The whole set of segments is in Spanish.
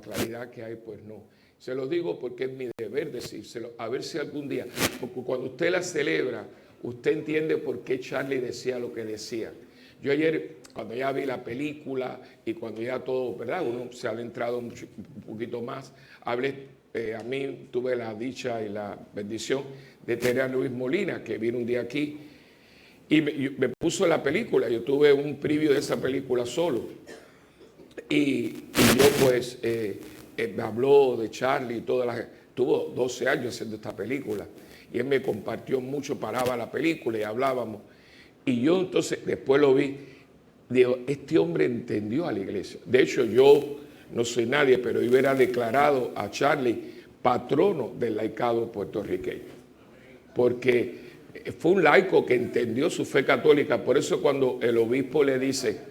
claridad que hay, pues no. Se lo digo porque es mi deber decírselo, a ver si algún día, porque cuando usted la celebra, usted entiende por qué Charlie decía lo que decía. Yo ayer, cuando ya vi la película y cuando ya todo, ¿verdad? Uno se ha adentrado un poquito más, hablé, a mí tuve la dicha y la bendición de tener a Luis Molina, que vino un día aquí, y me puso la película. Yo tuve un preview de esa película solo. Y yo pues, me habló de Charlie y toda la... Tuvo 12 años haciendo esta película. Y él me compartió mucho, paraba la película y hablábamos. Y yo entonces, después lo vi, digo, este hombre entendió a la iglesia. De hecho, yo no soy nadie, pero yo hubiera declarado a Charlie patrono del laicado puertorriqueño. Porque fue un laico que entendió su fe católica. Por eso cuando el obispo le dice,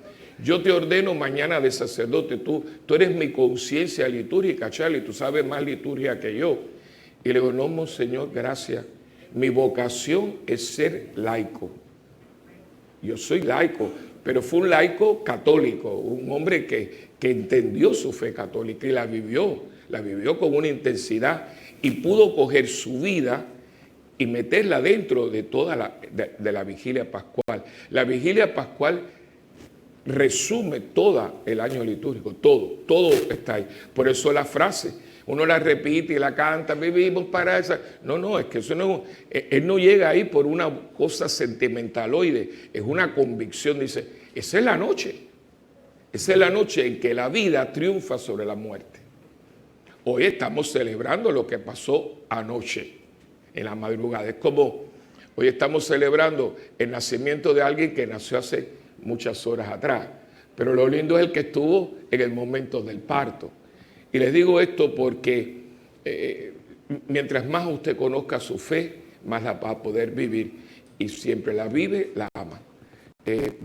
yo te ordeno mañana de sacerdote, tú eres mi conciencia litúrgica, Charlie, tú sabes más liturgia que yo. Y le digo, no, monseñor, gracias. Mi vocación es ser laico. Yo soy laico, pero fue un laico católico, un hombre que entendió su fe católica y la vivió con una intensidad y pudo coger su vida y meterla dentro de toda la vigilia pascual. La vigilia pascual resume todo el año litúrgico, todo está ahí. Por eso la frase, uno la repite y la canta, vivimos para esa. No, es que eso no, él no llega ahí por una cosa sentimentaloide, es una convicción, dice, esa es la noche en que la vida triunfa sobre la muerte. Hoy estamos celebrando lo que pasó anoche, en la madrugada. Es como, hoy estamos celebrando el nacimiento de alguien que nació hace muchas horas atrás, pero lo lindo es el que estuvo en el momento del parto. Y les digo esto porque mientras más usted conozca su fe, más la va a poder vivir, y siempre la vive, la ama.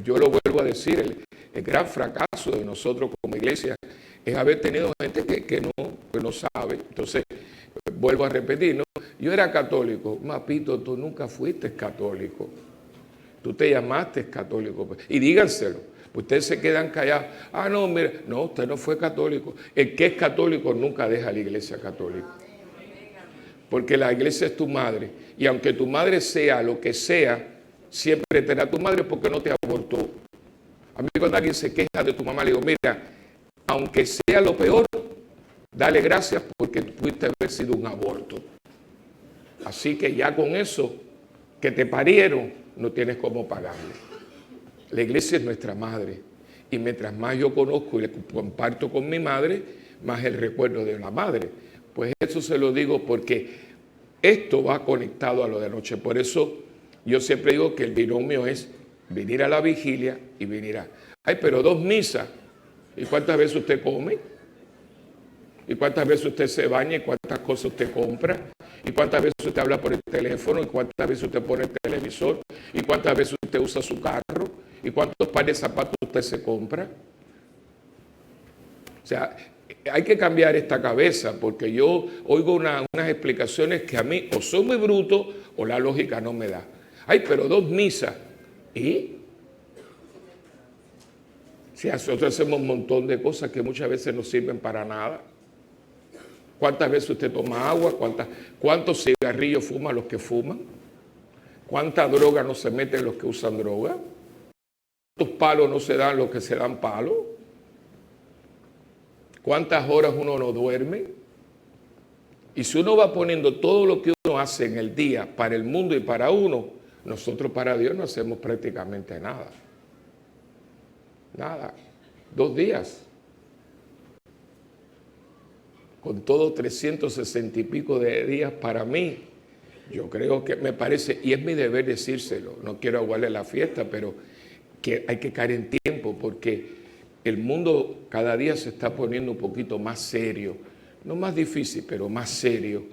Yo lo vuelvo a decir, el gran fracaso de nosotros como iglesia es haber tenido gente que no sabe. Entonces, vuelvo a repetir, ¿no? Yo era católico. Mapito, tú nunca fuiste católico. Tú te llamaste católico. Y díganselo. Ustedes se quedan callados. Ah, no, mira, no, usted no fue católico. El que es católico nunca deja la iglesia católica. Porque la iglesia es tu madre. Y aunque tu madre sea lo que sea, siempre será tu madre porque no te abortó. A mí cuando alguien se queja de tu mamá, le digo, mira, aunque sea lo peor, dale gracias porque pudiste haber sido un aborto. Así que ya con eso que te parieron, no tienes cómo pagarle. La iglesia es nuestra madre. Y mientras más yo conozco y le comparto con mi madre, más el recuerdo de la madre. Pues eso se lo digo porque esto va conectado a lo de anoche. Por eso yo siempre digo que el binomio es venir a la vigilia y venir a... Ay, pero 2 misas. ¿Y cuántas veces usted come? ¿Y cuántas veces usted se baña? ¿Y cuántas cosas usted compra? ¿Y cuántas veces usted habla por el teléfono? ¿Y cuántas veces usted pone el televisor? ¿Y cuántas veces usted usa su carro? ¿Y cuántos pares de zapatos usted se compra? O sea, hay que cambiar esta cabeza porque yo oigo unas explicaciones que a mí o son muy brutos o la lógica no me da. Ay, pero 2 misas. ¿Y? Si nosotros hacemos un montón de cosas que muchas veces no sirven para nada. ¿Cuántas veces usted toma agua? ¿Cuántos cigarrillos fuman los que fuman? ¿Cuánta droga no se meten los que usan droga? ¿Cuántos palos no se dan los que se dan palos? ¿Cuántas horas uno no duerme? Y si uno va poniendo todo lo que uno hace en el día para el mundo y para uno, nosotros para Dios no hacemos prácticamente nada. Nada. 2 días. Con todo 360 y pico de días para mí, yo creo que me parece, y es mi deber decírselo, no quiero aguarle la fiesta, pero que hay que caer en tiempo porque el mundo cada día se está poniendo un poquito más serio, no más difícil, pero más serio.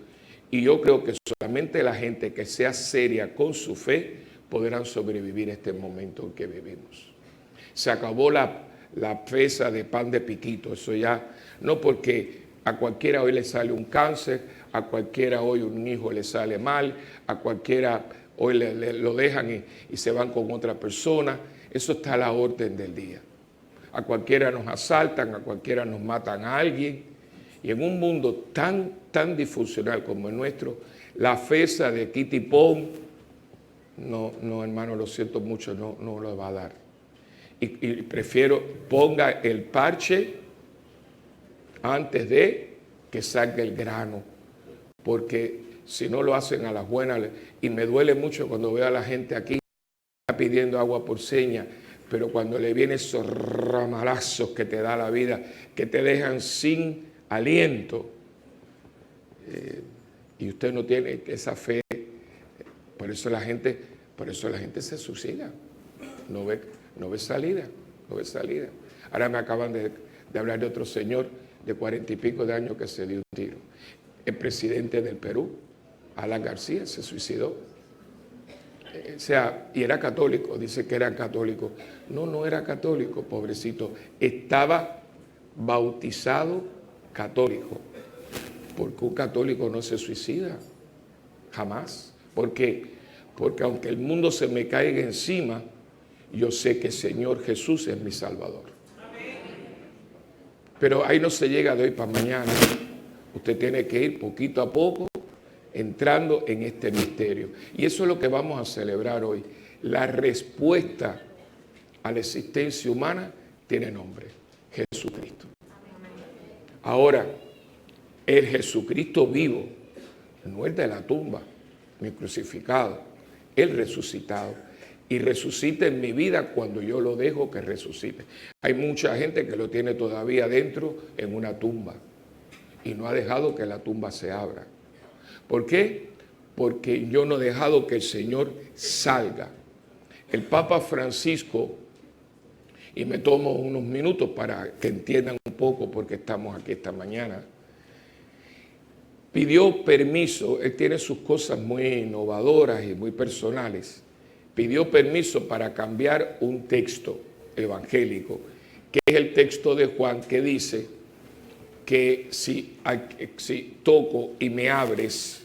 Y yo creo que solamente la gente que sea seria con su fe podrán sobrevivir este momento en que vivimos. Se acabó la pesa de pan de piquito, eso ya, no porque a cualquiera hoy le sale un cáncer, a cualquiera hoy un hijo le sale mal, a cualquiera hoy lo dejan y se van con otra persona. Eso está a la orden del día. A cualquiera nos asaltan, a cualquiera nos matan a alguien. Y en un mundo tan disfuncional como el nuestro, la FESA de Kitty Pong, no, hermano, lo siento mucho, no lo va a dar. Y prefiero ponga el parche antes de que salga el grano, porque si no lo hacen a las buenas, y me duele mucho cuando veo a la gente aquí pidiendo agua por seña, pero cuando le vienen esos ramalazos que te da la vida, que te dejan sin aliento, y usted no tiene esa fe, por eso la gente se suicida, no ve salida. Ahora me acaban de hablar de otro señor de 40 y pico de años que se dio un tiro. El presidente del Perú, Alan García, se suicidó. O sea, y era católico, dice que era católico. No era católico, pobrecito. Estaba bautizado católico. Porque un católico no se suicida, jamás. ¿Por qué? Porque aunque el mundo se me caiga encima, yo sé que el Señor Jesús es mi Salvador. Pero ahí no se llega de hoy para mañana. Usted tiene que ir poquito a poco entrando en este misterio. Y eso es lo que vamos a celebrar hoy. La respuesta a la existencia humana tiene nombre: Jesucristo. Ahora, el Jesucristo vivo, no el de la tumba, ni crucificado, el resucitado. Y resucita en mi vida cuando yo lo dejo que resucite. Hay mucha gente que lo tiene todavía dentro en una tumba y no ha dejado que la tumba se abra. ¿Por qué? Porque yo no he dejado que el Señor salga. El Papa Francisco, y me tomo unos minutos para que entiendan un poco porque estamos aquí esta mañana, pidió permiso. Él tiene sus cosas muy innovadoras y muy personales. Pidió permiso para cambiar un texto evangélico, que es el texto de Juan, que dice que si toco y me abres,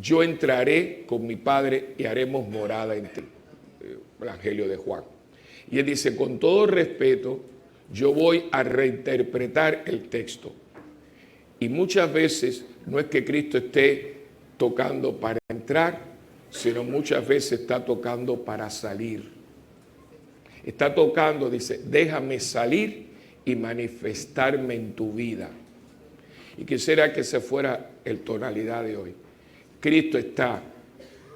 yo entraré con mi Padre y haremos morada en ti. El Evangelio de Juan. Y él dice, con todo respeto, yo voy a reinterpretar el texto. Y muchas veces no es que Cristo esté tocando para entrar, sino muchas veces está tocando para salir. Está tocando, dice, déjame salir y manifestarme en tu vida. Y quisiera que se fuera el tonalidad de hoy. ¿Cristo está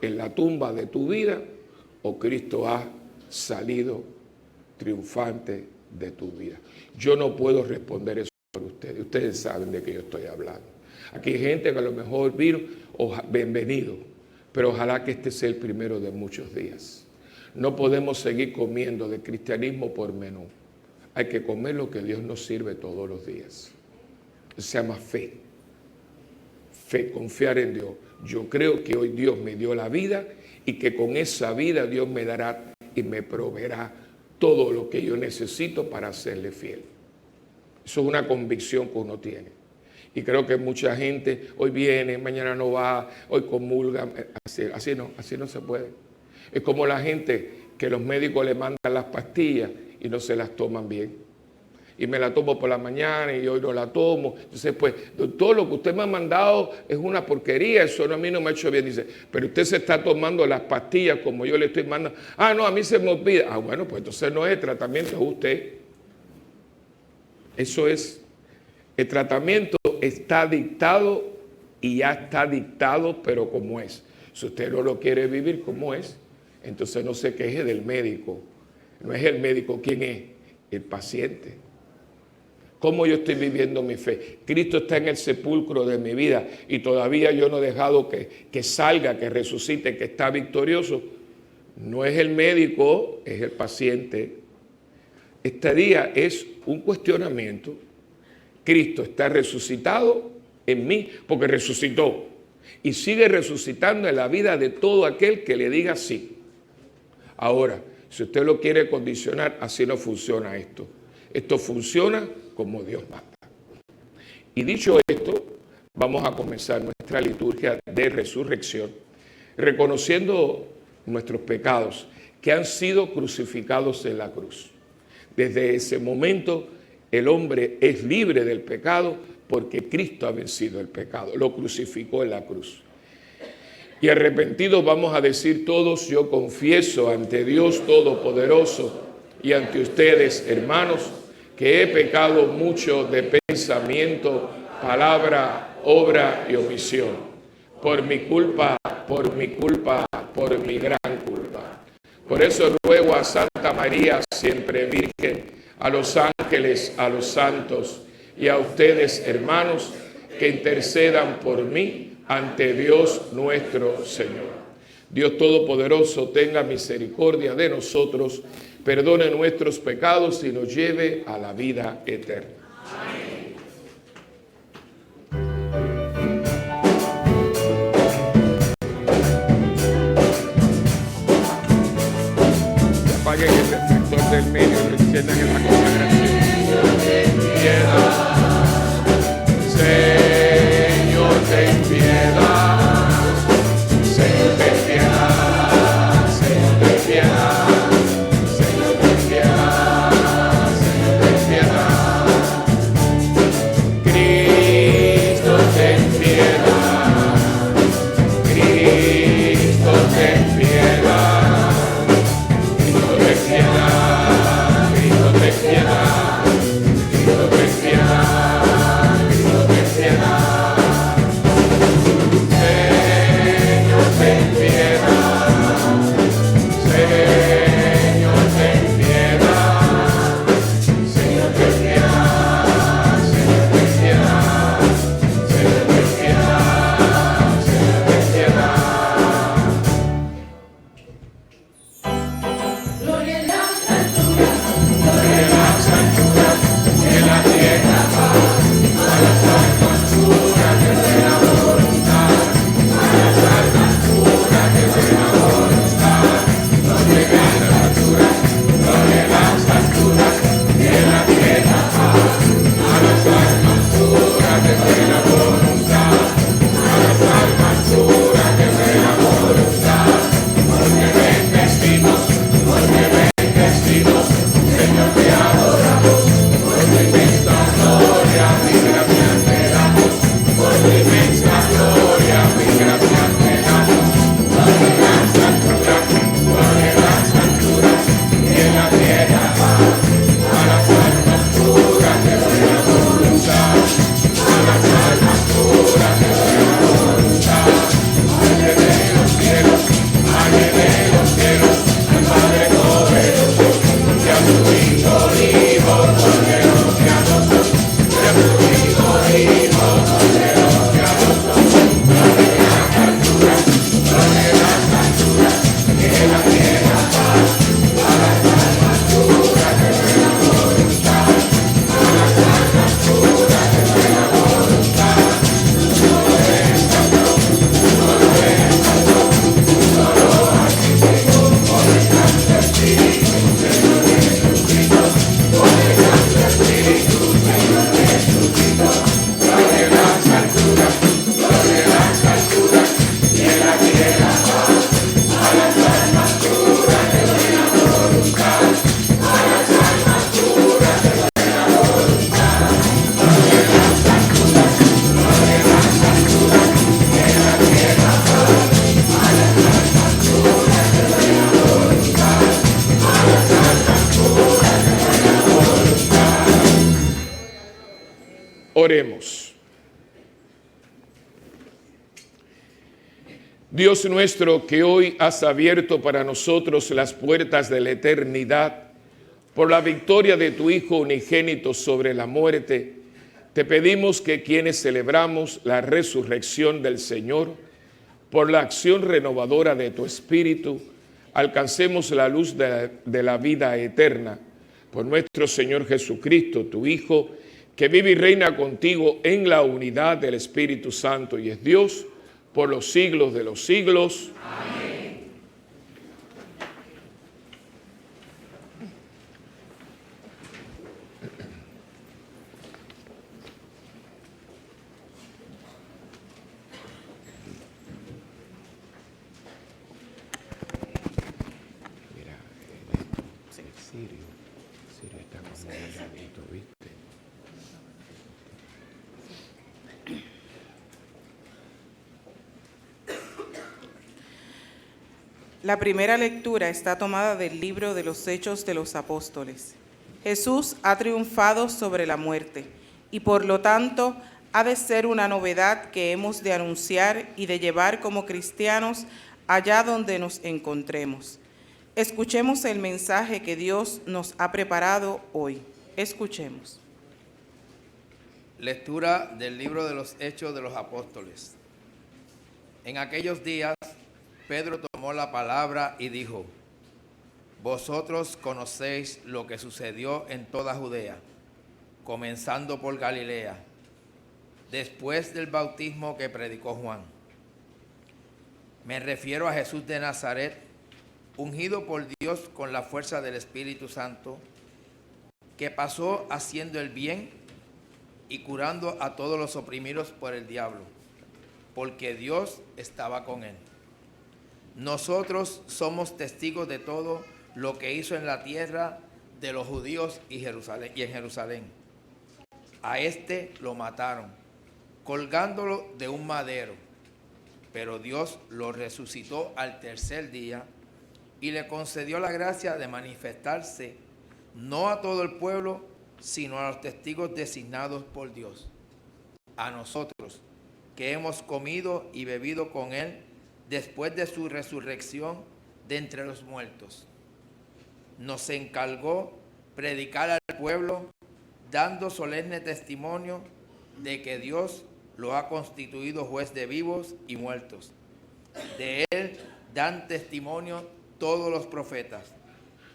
en la tumba de tu vida o Cristo ha salido triunfante de tu vida? Yo no puedo responder eso por ustedes. Ustedes saben de qué yo estoy hablando. Aquí hay gente que a lo mejor vino, bienvenido. Pero ojalá que este sea el primero de muchos días. No podemos seguir comiendo de cristianismo por menú. Hay que comer lo que Dios nos sirve todos los días. Se llama fe. Fe, confiar en Dios. Yo creo que hoy Dios me dio la vida y que con esa vida Dios me dará y me proveerá todo lo que yo necesito para serle fiel. Eso es una convicción que uno tiene. Y creo que mucha gente hoy viene, mañana no va, hoy comulga. Así no se puede. Es como la gente que los médicos le mandan las pastillas y no se las toman bien. Y me la tomo por la mañana y hoy no la tomo. Entonces, pues, todo lo que usted me ha mandado es una porquería, eso a mí no me ha hecho bien. Dice, pero usted se está tomando las pastillas como yo le estoy mandando. Ah, no, a mí se me olvida. Ah, bueno, pues entonces no es el tratamiento, es usted. Eso es. El tratamiento está dictado y ya está dictado, pero como es. Si usted no lo quiere vivir como es, entonces no se queje del médico. No es el médico, ¿quién es? El paciente. ¿Cómo yo estoy viviendo mi fe? Cristo está en el sepulcro de mi vida y todavía yo no he dejado que salga, que resucite, que está victorioso. No es el médico, es el paciente. Este día es un cuestionamiento. Cristo está resucitado en mí porque resucitó y sigue resucitando en la vida de todo aquel que le diga sí. Ahora, si usted lo quiere condicionar, así no funciona esto. Esto funciona como Dios manda. Y dicho esto, vamos a comenzar nuestra liturgia de resurrección, reconociendo nuestros pecados que han sido crucificados en la cruz. Desde ese momento, el hombre es libre del pecado, porque Cristo ha vencido el pecado, lo crucificó en la cruz. Y arrepentidos vamos a decir todos: yo confieso ante Dios Todopoderoso y ante ustedes, hermanos, que he pecado mucho de pensamiento, palabra, obra y omisión. Por mi culpa, por mi gran culpa. Por eso ruego a Santa María, siempre Virgen, a los ángeles, a los santos y a ustedes, hermanos, que intercedan por mí ante Dios nuestro Señor. Dios Todopoderoso tenga misericordia de nosotros, perdone nuestros pecados y nos lleve a la vida eterna. Amén. Apaguen el reflector del medio y enciendan en la consagración. Piedad, Señor, ten piedad. Señor, ten piedad. Señor, ten piedad. Señor, ten piedad. Señor, ten piedad. Cristo, ten piedad. Cristo, ten piedad. Cristo, ten piedad. Cristo, ten piedad. Cristo, ten piedad. Cristo, ten piedad. Señor, ten piedad. Señor, ten piedad. Señor, ten piedad. Señor, ten piedad. Señor, ten piedad. Señor, ten piedad. Gloria en las alturas, Gloria en las alturas, en la tierra paz, a las almas puras de buena voluntad, a las almas puras de buena voluntad. Gloria en las alturas, gloria en las alturas, en la tierra paz, a las almas puras de buena voluntad, a las almas puras de buena voluntad. Porque bendecimos, Señor, te adoramos, por tu inmensa gloria, mi gracia te damos, por tu inmensa gloria, mi gracia te damos. Gloria en las alturas, gloria en las alturas, y en la tierra paz, a las almas puras de buena voluntad, a las almas puras de buena voluntad. Aire de los cielos, aire de los cielos, al Padre poderoso, y a su Hijo Cordero piadoso, y a su Hijo Cordero piadoso. Gloria en las alturas, gloria en las alturas, y en la tierra paz, a las almas puras de buena voluntad, a las almas puras de buena voluntad. Solo eres santo, solo eres santo, solo a ti por el Santo Espíritu, Señor Jesucristo, por el Santo Espíritu, Señor Jesucristo. Gloria en las alturas, gloria en las alturas, y en la tierra paz, a las almas puras de buena voluntad, a las almas puras de buena voluntad. Gloria en las alturas, gloria en las alturas, y en la tierra paz, a las almas puras de buena voluntad, a las almas puras de buena voluntad. Oremos. Dios nuestro, que hoy has abierto para nosotros las puertas de la eternidad por la victoria de tu Hijo unigénito sobre la muerte, te pedimos que quienes celebramos la resurrección del Señor, por la acción renovadora de tu Espíritu, alcancemos la luz de la vida eterna. Por nuestro Señor Jesucristo, tu Hijo, que vive y reina contigo en la unidad del Espíritu Santo y es Dios por los siglos de los siglos. Amén. Mira, Sirio está como un ladito, ¿viste? La primera lectura está tomada del libro de los Hechos de los Apóstoles. Jesús ha triunfado sobre la muerte y por lo tanto ha de ser una novedad que hemos de anunciar y de llevar como cristianos allá donde nos encontremos. Escuchemos el mensaje que Dios nos ha preparado hoy. Escuchemos. Lectura del libro de los Hechos de los Apóstoles. En aquellos días, Pedro tomó la palabra y dijo: Vosotros conocéis lo que sucedió en toda Judea, comenzando por Galilea, después del bautismo que predicó Juan. Me refiero a Jesús de Nazaret, ungido por Dios con la fuerza del Espíritu Santo, que pasó haciendo el bien y curando a todos los oprimidos por el diablo, porque Dios estaba con él. Nosotros somos testigos de todo lo que hizo en la tierra de los judíos y en Jerusalén. A este lo mataron, colgándolo de un madero, pero Dios lo resucitó al tercer día y le concedió la gracia de manifestarse no a todo el pueblo, sino a los testigos designados por Dios. A nosotros, que hemos comido y bebido con él después de su resurrección de entre los muertos. Nos encargó predicar al pueblo, dando solemne testimonio de que Dios lo ha constituido juez de vivos y muertos. De él dan testimonio todos los profetas,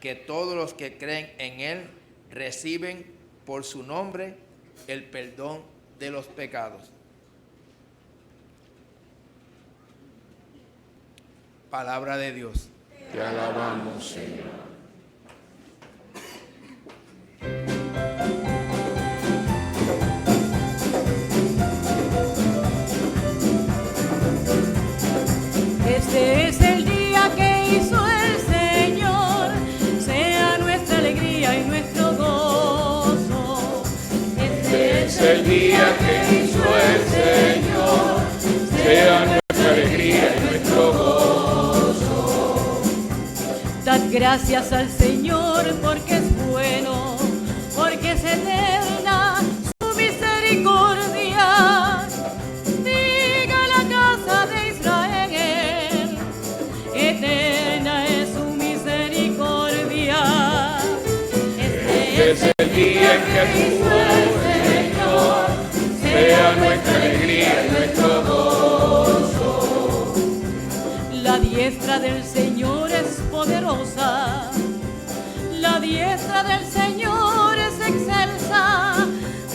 que todos los que creen en él reciben por su nombre el perdón de los pecados. Palabra de Dios. Te alabamos, Señor. Este es el día que hizo el Señor, sea nuestra alegría y nuestro gozo. Este es el día que hizo el Señor, sea nuestra alegría y nuestro gozo. Dad gracias al Señor porque es bueno, porque es eterna su misericordia. Diga la casa de Israel, eterna es su misericordia. Este es el día en que hizo el Señor, sea nuestra alegría y nuestro gozo. La diestra del Señor es poderosa, la diestra del Señor es excelsa.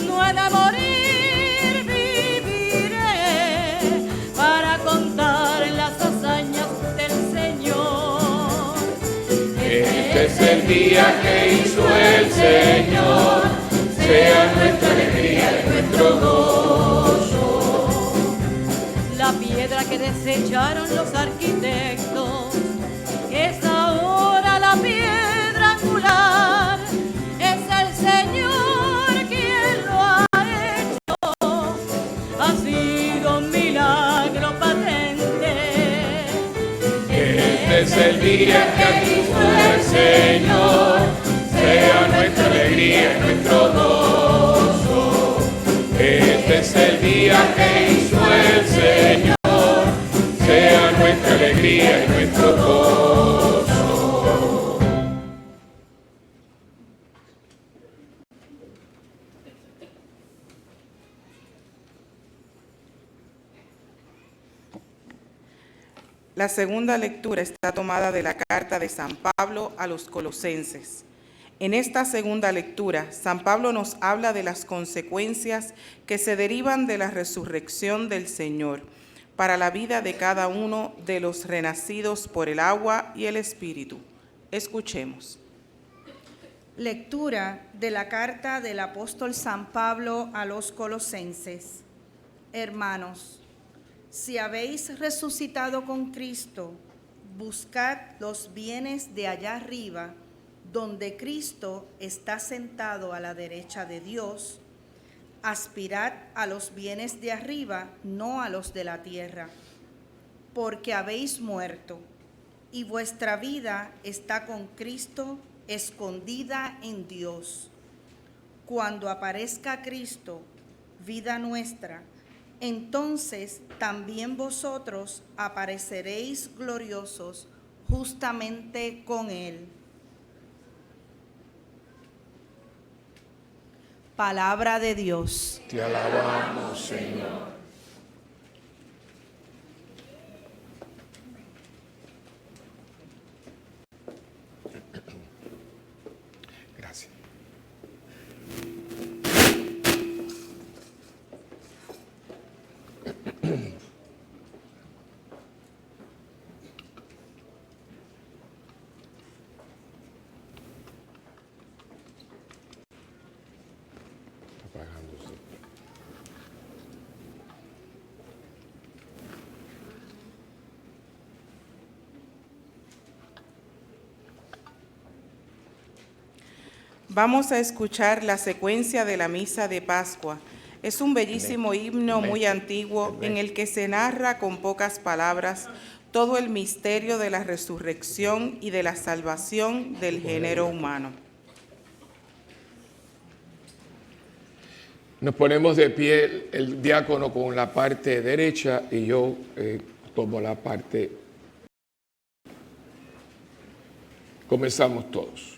No he de morir, viviré para contar las hazañas del Señor. Este es el día que hizo el Señor, sea nuestra alegría y nuestro gozo. La piedra que desecharon los arquitectos es ahora la piedra angular. Es el Señor quien lo ha hecho, ha sido un milagro patente. Este es el día que hizo el Señor, sea nuestra alegría y nuestro gozo. Este es el día que hizo el Señor, sea nuestra alegría y nuestro gozo. La segunda lectura está tomada de la carta de San Pablo a los Colosenses. En esta segunda lectura, San Pablo nos habla de las consecuencias que se derivan de la resurrección del Señor para la vida de cada uno de los renacidos por el agua y el Espíritu. Escuchemos. Lectura de la carta del apóstol San Pablo a los Colosenses. Hermanos, si habéis resucitado con Cristo, buscad los bienes de allá arriba, donde Cristo está sentado a la derecha de Dios. Aspirad a los bienes de arriba, no a los de la tierra, porque habéis muerto, y vuestra vida está con Cristo escondida en Dios. Cuando aparezca Cristo, vida nuestra, entonces también vosotros apareceréis gloriosos justamente con Él. Palabra de Dios. Te alabamos, Señor. Gracias. Apagándose. Vamos a escuchar la secuencia de la misa de Pascua. Es un bellísimo himno muy antiguo en el que se narra con pocas palabras todo el misterio de la resurrección y de la salvación del género humano. Nos ponemos de pie, el diácono con la parte derecha y yo tomo la parte. Comenzamos todos.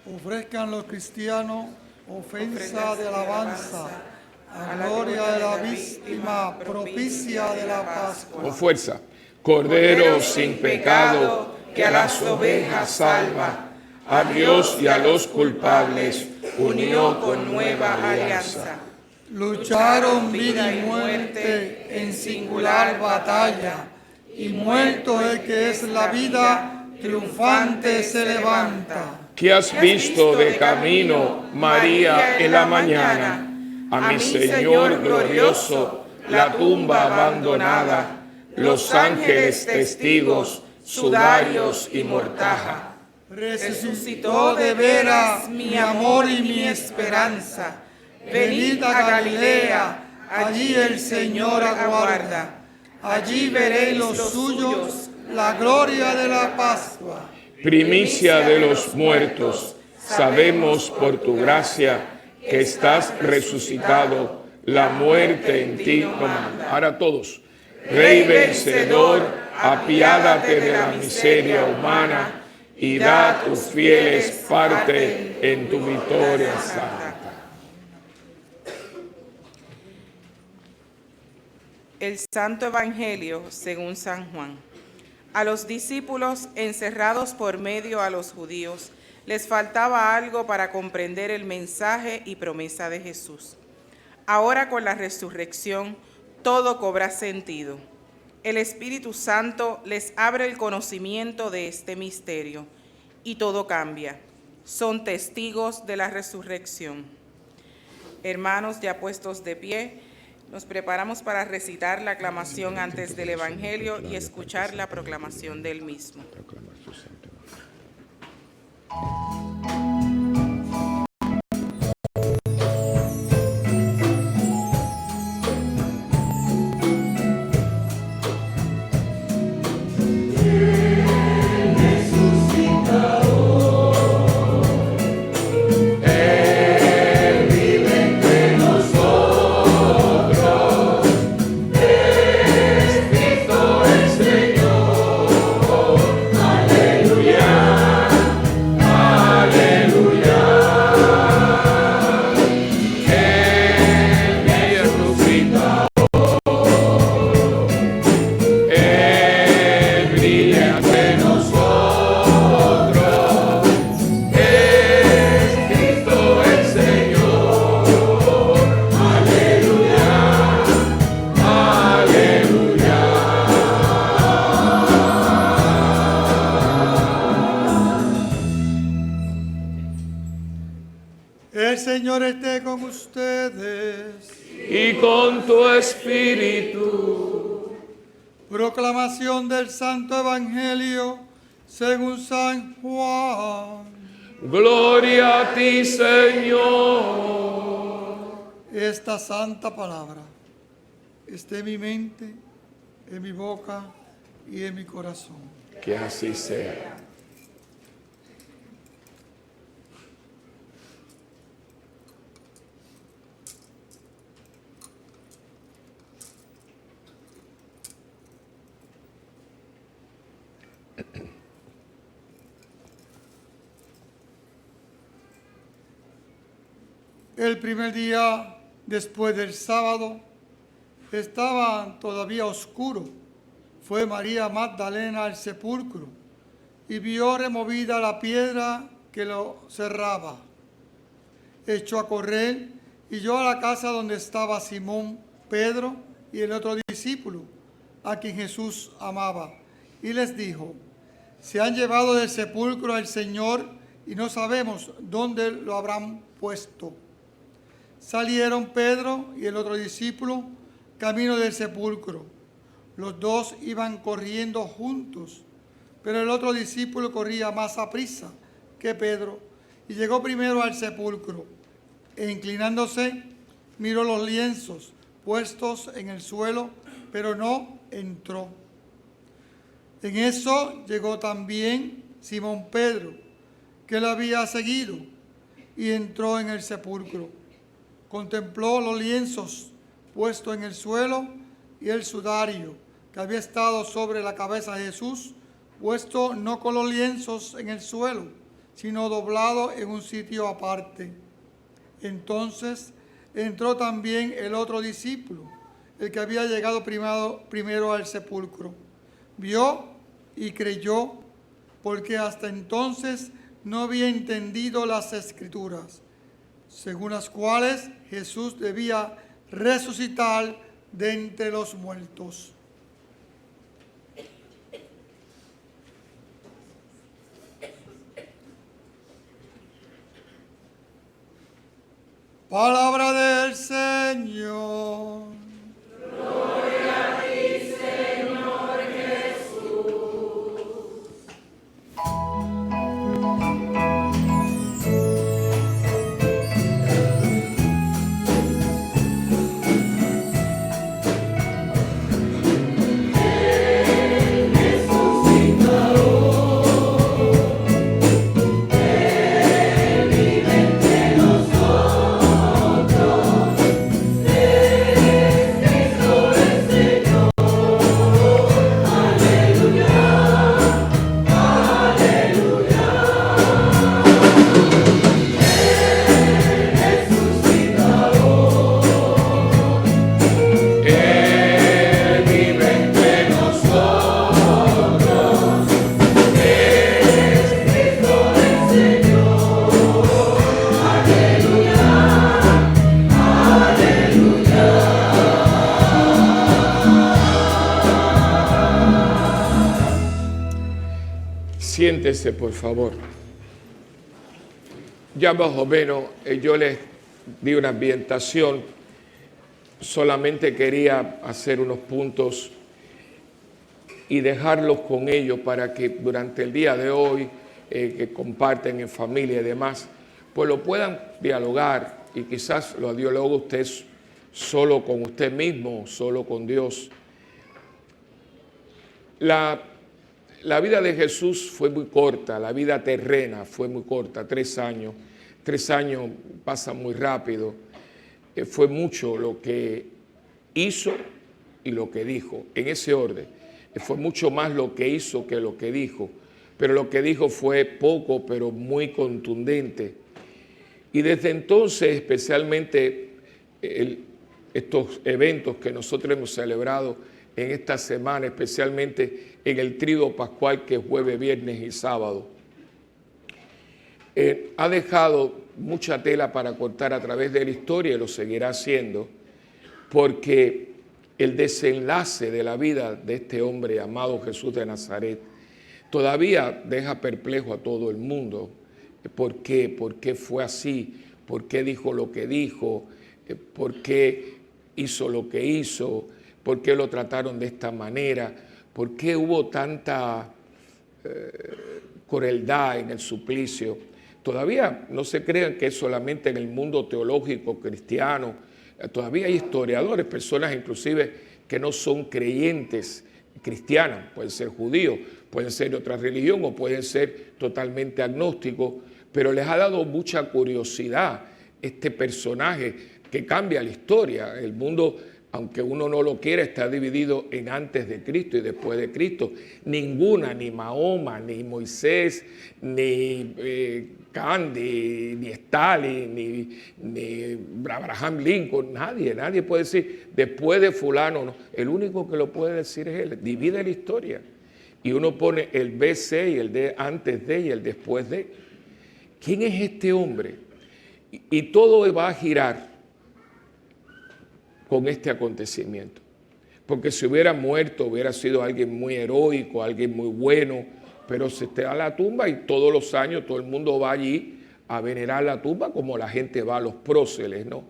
Ofrezcan los cristianos ofrenda de alabanza a gloria de la víctima propicia de la Pascua. Con fuerza. Cordero sin pecado, que a las ovejas salva, a Dios y a los culpables unió con nueva alianza. Lucharon vida y muerte en singular batalla, y muerto el que es la vida, triunfante se levanta. ¿Qué has visto de camino, María, en la mañana? A mi Señor glorioso, la tumba abandonada, los ángeles testigos, sudarios y mortaja. Resucitó de veras mi amor y mi esperanza. Venid a Galilea, allí el Señor aguarda. Allí veréis los suyos, la gloria de la Pascua. Primicia de los muertos, sabemos por tu gracia que estás resucitado, la muerte en ti no manda. Ahora todos, Rey vencedor, apiádate de la miseria humana y da a tus fieles parte en tu victoria santa. El Santo Evangelio según San Juan. A los discípulos encerrados por medio a los judíos les faltaba algo para comprender el mensaje y promesa de Jesús. Ahora con la resurrección todo cobra sentido. El Espíritu Santo les abre el conocimiento de este misterio y todo cambia. Son testigos de la resurrección. Hermanos, ya puestos de pie, nos preparamos para recitar la aclamación antes del Evangelio y escuchar la proclamación del mismo. El Señor esté con ustedes. Y con tu espíritu. Proclamación del Santo Evangelio según San Juan. Gloria a ti, Señor. Esta santa palabra esté en mi mente, en mi boca, y en mi corazón. Que así sea. El primer día después del sábado estaba todavía oscuro. Fue María Magdalena al sepulcro y vio removida la piedra que lo cerraba. Echó a correr y llegó a la casa donde estaba Simón, Pedro y el otro discípulo, a quien Jesús amaba, y les dijo: se han llevado del sepulcro al Señor y no sabemos dónde lo habrán puesto. Salieron Pedro y el otro discípulo camino del sepulcro. Los dos iban corriendo juntos, pero el otro discípulo corría más aprisa que Pedro y llegó primero al sepulcro. E inclinándose, miró los lienzos puestos en el suelo, pero no entró. En eso llegó también Simón Pedro, que lo había seguido, y entró en el sepulcro. Contempló los lienzos puestos en el suelo y el sudario que había estado sobre la cabeza de Jesús, puesto no con los lienzos en el suelo, sino doblado en un sitio aparte. Entonces entró también el otro discípulo, el que había llegado primero al sepulcro. Vio y creyó, porque hasta entonces no había entendido las Escrituras, según las cuales Jesús debía resucitar de entre los muertos. Palabra del Señor. Gloria a ti, Señor Jesús. Siéntese, por favor. Ya más o menos yo les di una ambientación. Solamente quería hacer unos puntos y dejarlos con ellos para que durante el día de hoy, que comparten en familia y demás, pues lo puedan dialogar y quizás lo dialogue usted solo con usted mismo, solo con Dios. La vida de Jesús fue muy corta, la vida terrena fue muy corta, 3 años. 3 años pasan muy rápido. Fue mucho lo que hizo y lo que dijo, en ese orden. Fue mucho más lo que hizo que lo que dijo, pero lo que dijo fue poco, pero muy contundente. Y desde entonces, especialmente estos eventos que nosotros hemos celebrado en esta semana, especialmente en el tríodo pascual, que es jueves, viernes y sábado, ha dejado mucha tela para cortar a través de la historia y lo seguirá haciendo, porque el desenlace de la vida de este hombre llamado Jesús de Nazaret todavía deja perplejo a todo el mundo. ¿Por qué? ¿Por qué fue así? ¿Por qué dijo lo que dijo? ¿Por qué hizo lo que hizo? ¿Por qué lo trataron de esta manera? ¿Por qué hubo tanta crueldad en el suplicio? Todavía no se crean que es solamente en el mundo teológico cristiano. Todavía hay historiadores, personas inclusive que no son creyentes, cristianas, pueden ser judíos, pueden ser de otra religión o pueden ser totalmente agnósticos, pero les ha dado mucha curiosidad este personaje que cambia la historia. El mundo, aunque uno no lo quiera, está dividido en antes de Cristo y después de Cristo. Ninguna, ni Mahoma, ni Moisés, ni Gandhi, ni Stalin, ni Abraham Lincoln, nadie puede decir después de fulano. No. El único que lo puede decir es él. Divide la historia. Y uno pone el BC y el de antes de y el después de. ¿Quién es este hombre? Y todo va a girar con este acontecimiento. Porque si hubiera muerto, hubiera sido alguien muy heroico, alguien muy bueno, pero se está a la tumba y todos los años todo el mundo va allí a venerar la tumba como la gente va a los próceres, ¿no?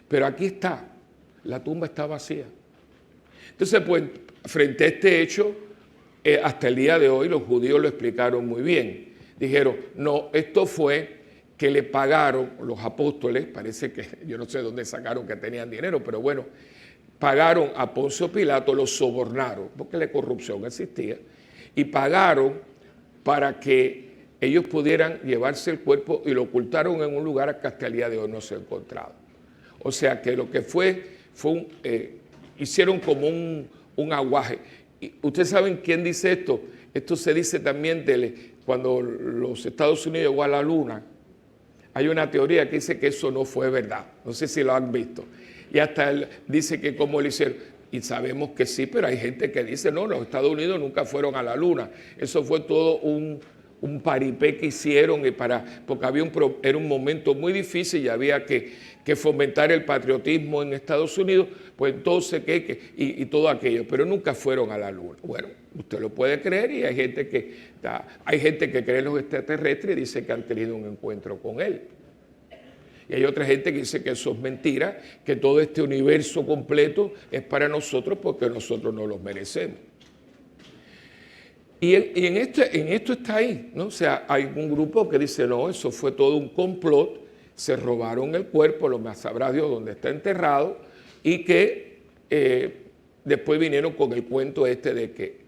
Pero aquí está, la tumba está vacía. Entonces, pues, frente a este hecho, hasta el día de hoy los judíos lo explicaron muy bien. Dijeron, no, esto fue que le pagaron los apóstoles, parece que yo no sé dónde sacaron que tenían dinero, pero bueno, pagaron a Poncio Pilato, lo sobornaron, porque la corrupción existía, y pagaron para que ellos pudieran llevarse el cuerpo y lo ocultaron en un lugar que hasta el día de hoy no se ha encontrado. O sea que lo que hicieron como un aguaje. Y ustedes saben quién dice esto. Esto se dice también cuando los Estados Unidos llegó a la luna. Hay una teoría que dice que eso no fue verdad. No sé si lo han visto. Y hasta él dice que cómo lo hicieron. Y sabemos que sí, pero hay gente que dice, no, los Estados Unidos nunca fueron a la luna. Eso fue todo un paripé que hicieron porque era un momento muy difícil y había que fomentar el patriotismo en Estados Unidos, pues entonces y todo aquello, pero nunca fueron a la luna. Bueno, usted lo puede creer y hay gente que cree en los extraterrestres y dice que han tenido un encuentro con él. Y hay otra gente que dice que eso es mentira, que todo este universo completo es para nosotros porque nosotros no lo merecemos. Y en esto está ahí, ¿no? O sea, hay un grupo que dice, no, eso fue todo un complot, se robaron el cuerpo, lo más sabrá Dios dónde está enterrado, y que después vinieron con el cuento de que...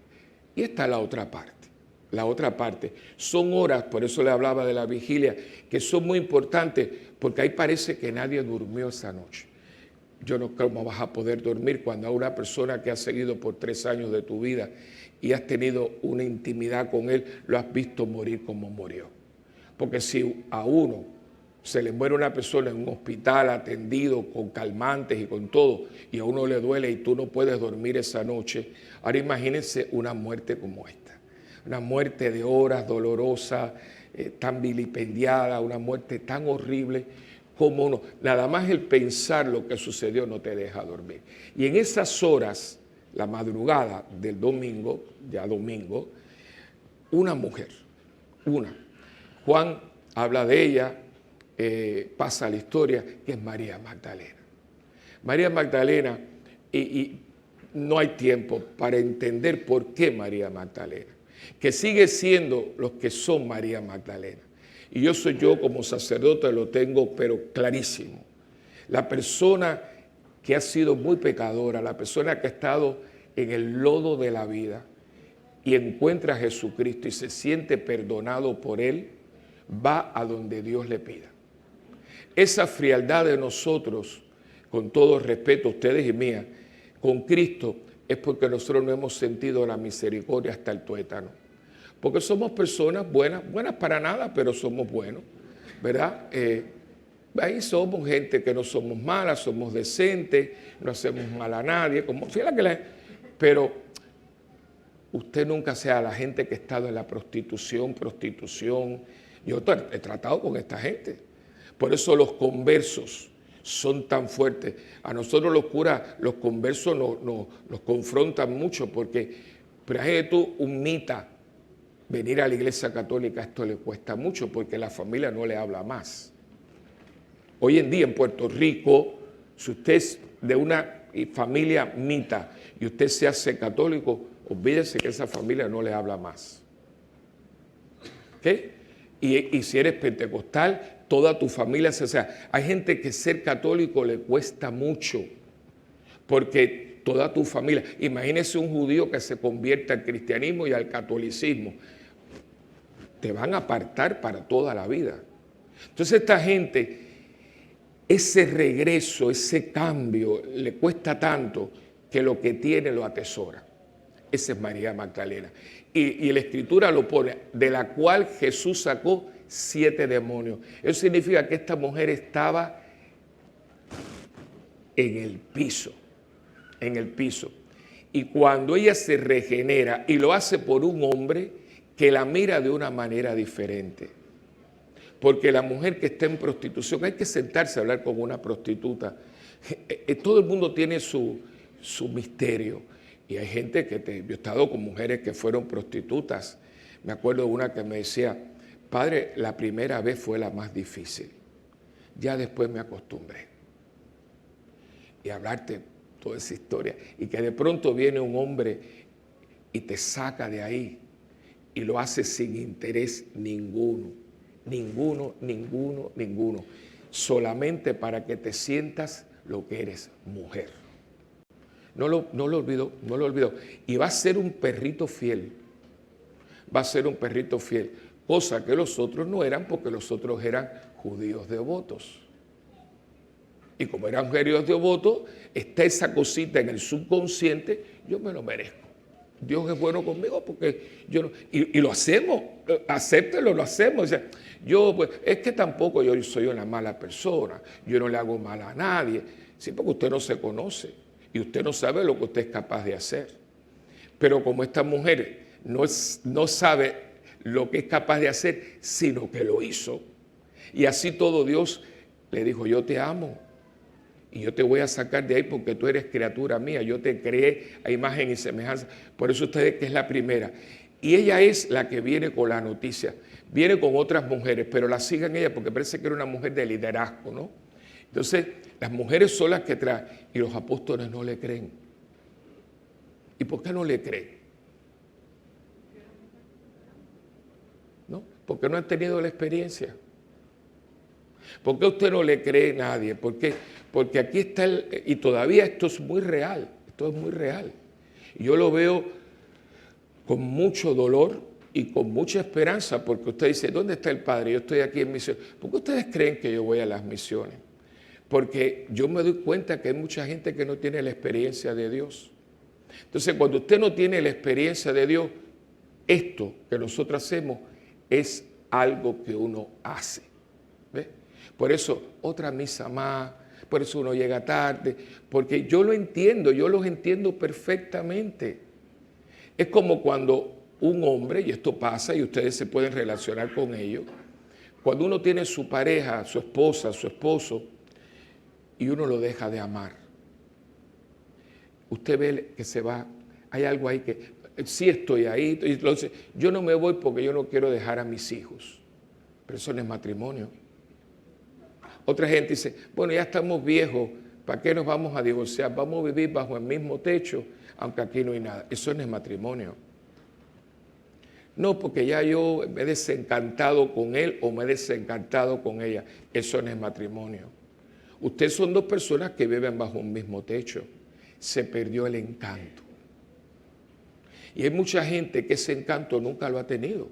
Y está la otra parte. Son horas, por eso le hablaba de la vigilia, que son muy importantes, porque ahí parece que nadie durmió esa noche. Yo no creo cómo vas a poder dormir cuando a una persona que has seguido por 3 años de tu vida y has tenido una intimidad con él, lo has visto morir como murió. Porque si a uno se le muere una persona en un hospital atendido con calmantes y con todo, y a uno le duele y tú no puedes dormir esa noche, ahora imagínense una muerte como esta. Una muerte de horas, dolorosa, tan vilipendiada, una muerte tan horrible como uno. Nada más el pensar lo que sucedió no te deja dormir. Y en esas horas, la madrugada del domingo, una mujer, Juan habla de ella, pasa la historia, que es María Magdalena. María Magdalena, y no hay tiempo para entender por qué María Magdalena, que sigue siendo los que son María Magdalena. Y yo como sacerdote lo tengo pero clarísimo. La persona que ha sido muy pecadora, la persona que ha estado en el lodo de la vida y encuentra a Jesucristo y se siente perdonado por Él, va a donde Dios le pida. Esa frialdad de nosotros, con todo respeto, ustedes y mía, con Cristo, es porque nosotros no hemos sentido la misericordia hasta el tuétano. Porque somos personas buenas para nada, pero somos buenos, ¿verdad? Ahí somos gente que no somos malas, somos decentes, no hacemos mal a nadie, pero usted nunca sea la gente que ha estado en la prostitución. Yo he tratado con esta gente. Por eso los conversos son tan fuertes. A nosotros los curas, los conversos nos confrontan mucho porque, pero tú, un mita, venir a la iglesia católica, esto le cuesta mucho porque la familia no le habla más. Hoy en día en Puerto Rico, si usted es de una familia mita y usted se hace católico, olvídese que esa familia no le habla más. ¿Ok? Y si eres pentecostal, toda tu familia, hay gente que ser católico le cuesta mucho, porque toda tu familia. Imagínese un judío que se convierta al cristianismo y al catolicismo. Te van a apartar para toda la vida. Entonces esta gente, ese regreso, ese cambio, le cuesta tanto que lo que tiene lo atesora. Esa es María Magdalena. Y la Escritura lo pone, de la cual Jesús sacó 7 demonios. Eso significa que esta mujer estaba en el piso. Y cuando ella se regenera y lo hace por un hombre que la mira de una manera diferente. Porque la mujer que está en prostitución, hay que sentarse a hablar con una prostituta. Todo el mundo tiene su misterio. Y hay gente yo he estado con mujeres que fueron prostitutas. Me acuerdo de una que me decía, padre, la primera vez fue la más difícil. Ya después me acostumbré. Y hablarte toda esa historia. Y que de pronto viene un hombre y te saca de ahí. Y lo hace sin interés ninguno. Solamente para que te sientas lo que eres, mujer. No lo olvidó. Y va a ser un perrito fiel. Cosa que los otros no eran, porque los otros eran judíos devotos. Y como eran judíos devotos, está esa cosita en el subconsciente, yo me lo merezco. Dios es bueno conmigo porque yo no, y lo hacemos, acéptelo, lo hacemos. O sea, pues, es que tampoco yo soy una mala persona, yo no le hago mal a nadie. Sí, porque usted no se conoce. Y usted no sabe lo que usted es capaz de hacer. Pero como esta mujer no sabe lo que es capaz de hacer, sino que lo hizo. Y así todo Dios le dijo, yo te amo. Y yo te voy a sacar de ahí porque tú eres criatura mía. Yo te creé a imagen y semejanza. Por eso usted ve que es la primera. Y ella es la que viene con la noticia. Viene con otras mujeres, pero la sigan ella porque parece que era una mujer de liderazgo, ¿no? Entonces, las mujeres son las que traen y los apóstoles no le creen. ¿Y por qué no le creen? ¿No? Porque no han tenido la experiencia. ¿Por qué usted no le cree a nadie? Porque aquí está y todavía esto es muy real. Y yo lo veo con mucho dolor y con mucha esperanza, porque usted dice, ¿dónde está el Padre? Yo estoy aquí en misión. ¿Por qué ustedes creen que yo voy a las misiones? Porque yo me doy cuenta que hay mucha gente que no tiene la experiencia de Dios. Entonces, cuando usted no tiene la experiencia de Dios, esto que nosotros hacemos es algo que uno hace. ¿Ve? Por eso, otra misa más, por eso uno llega tarde, porque yo los entiendo perfectamente. Es como cuando un hombre, y esto pasa y ustedes se pueden relacionar con ello, cuando uno tiene su pareja, su esposa, su esposo, y uno lo deja de amar. Usted ve que se va, hay algo ahí que, sí estoy ahí, entonces yo no me voy porque yo no quiero dejar a mis hijos. Pero eso no es matrimonio. Otra gente dice, bueno, ya estamos viejos, ¿para qué nos vamos a divorciar? Vamos a vivir bajo el mismo techo, aunque aquí no hay nada. Eso no es matrimonio. No, porque ya yo me he desencantado con él o me he desencantado con ella. Eso no es matrimonio. Ustedes son dos personas que viven bajo un mismo techo. Se perdió el encanto. Y hay mucha gente que ese encanto nunca lo ha tenido.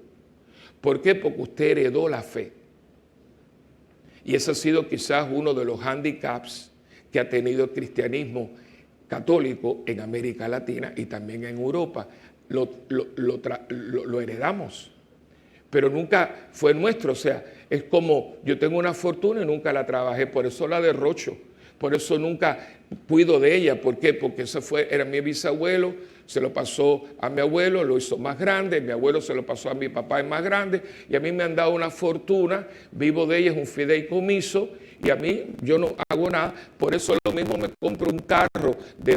¿Por qué? Porque usted heredó la fe. Y ese ha sido quizás uno de los handicaps que ha tenido el cristianismo católico en América Latina y también en Europa. Lo heredamos, pero nunca fue nuestro. O sea, es como yo tengo una fortuna y nunca la trabajé, por eso la derrocho, por eso nunca cuido de ella. ¿Por qué? Porque era mi bisabuelo, se lo pasó a mi abuelo, lo hizo más grande, mi abuelo se lo pasó a mi papá, es más grande, y a mí me han dado una fortuna, vivo de ella, es un fideicomiso, y a mí yo no hago nada. Por eso lo mismo me compro un carro de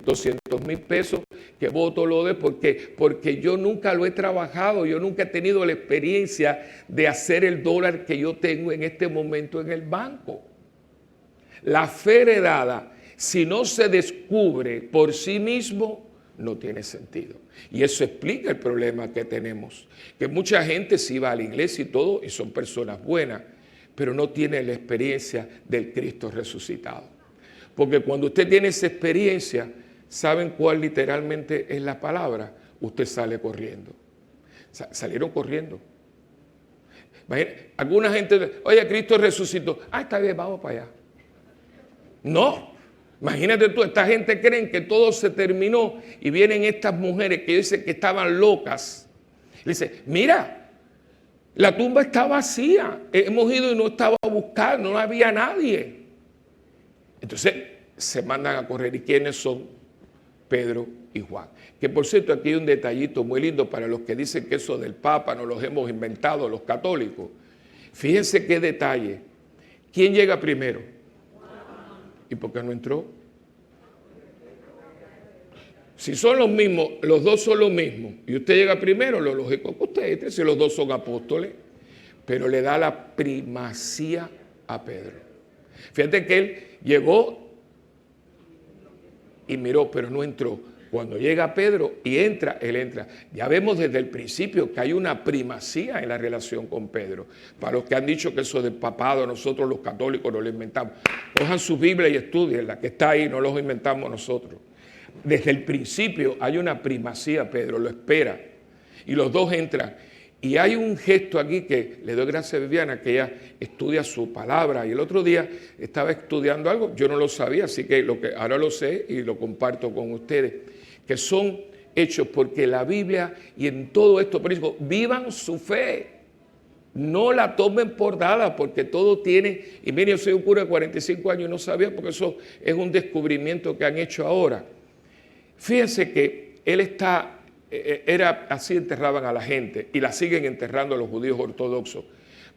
200,000 pesos que voto lo de, porque yo nunca lo he trabajado, yo nunca he tenido la experiencia de hacer el dólar que yo tengo en este momento en el banco. La fe heredada, si no se descubre por sí mismo, no tiene sentido. Y eso explica el problema que tenemos, que mucha gente sí va a la iglesia y todo, y son personas buenas, pero no tiene la experiencia del Cristo resucitado. Porque cuando usted tiene esa experiencia, ¿Saben cuál literalmente es la palabra? Usted sale corriendo. Salieron corriendo. Alguna gente, oye, Cristo resucitó. Está bien, vamos para allá. No. Imagínate tú, esta gente creen que todo se terminó y vienen estas mujeres que dicen que estaban locas. Le dice, mira, la tumba está vacía. Hemos ido y no estaba a buscar, no había nadie. Entonces se mandan a correr. ¿Y quiénes son? Pedro y Juan. Que por cierto, aquí hay un detallito muy lindo para los que dicen que eso del Papa nos los hemos inventado los católicos. Fíjense qué detalle. ¿Quién llega primero? ¿Y por qué no entró? Si son los mismos, los dos son los mismos, y usted llega primero, lo lógico es que usted entre, si los dos son apóstoles, pero le da la primacía a Pedro. Fíjate que él llegó y miró, pero no entró. Cuando llega Pedro y entra, él entra. Ya vemos desde el principio que hay una primacía en la relación con Pedro. Para los que han dicho que eso del papado, nosotros los católicos no lo inventamos. Cojan su Biblia y estudien, la que está ahí, no los inventamos nosotros. Desde el principio hay una primacía, Pedro lo espera. Y los dos entran. Y hay un gesto aquí que le doy gracias a Viviana, que ella estudia su palabra. Y el otro día estaba estudiando algo, yo no lo sabía, así que ahora lo sé y lo comparto con ustedes, que son hechos porque la Biblia y en todo esto, por eso, vivan su fe. No la tomen por dada, porque todo tiene, y mire, yo soy un cura de 45 años y no sabía, porque eso es un descubrimiento que han hecho ahora. Fíjense que él era así, enterraban a la gente y la siguen enterrando a los judíos ortodoxos.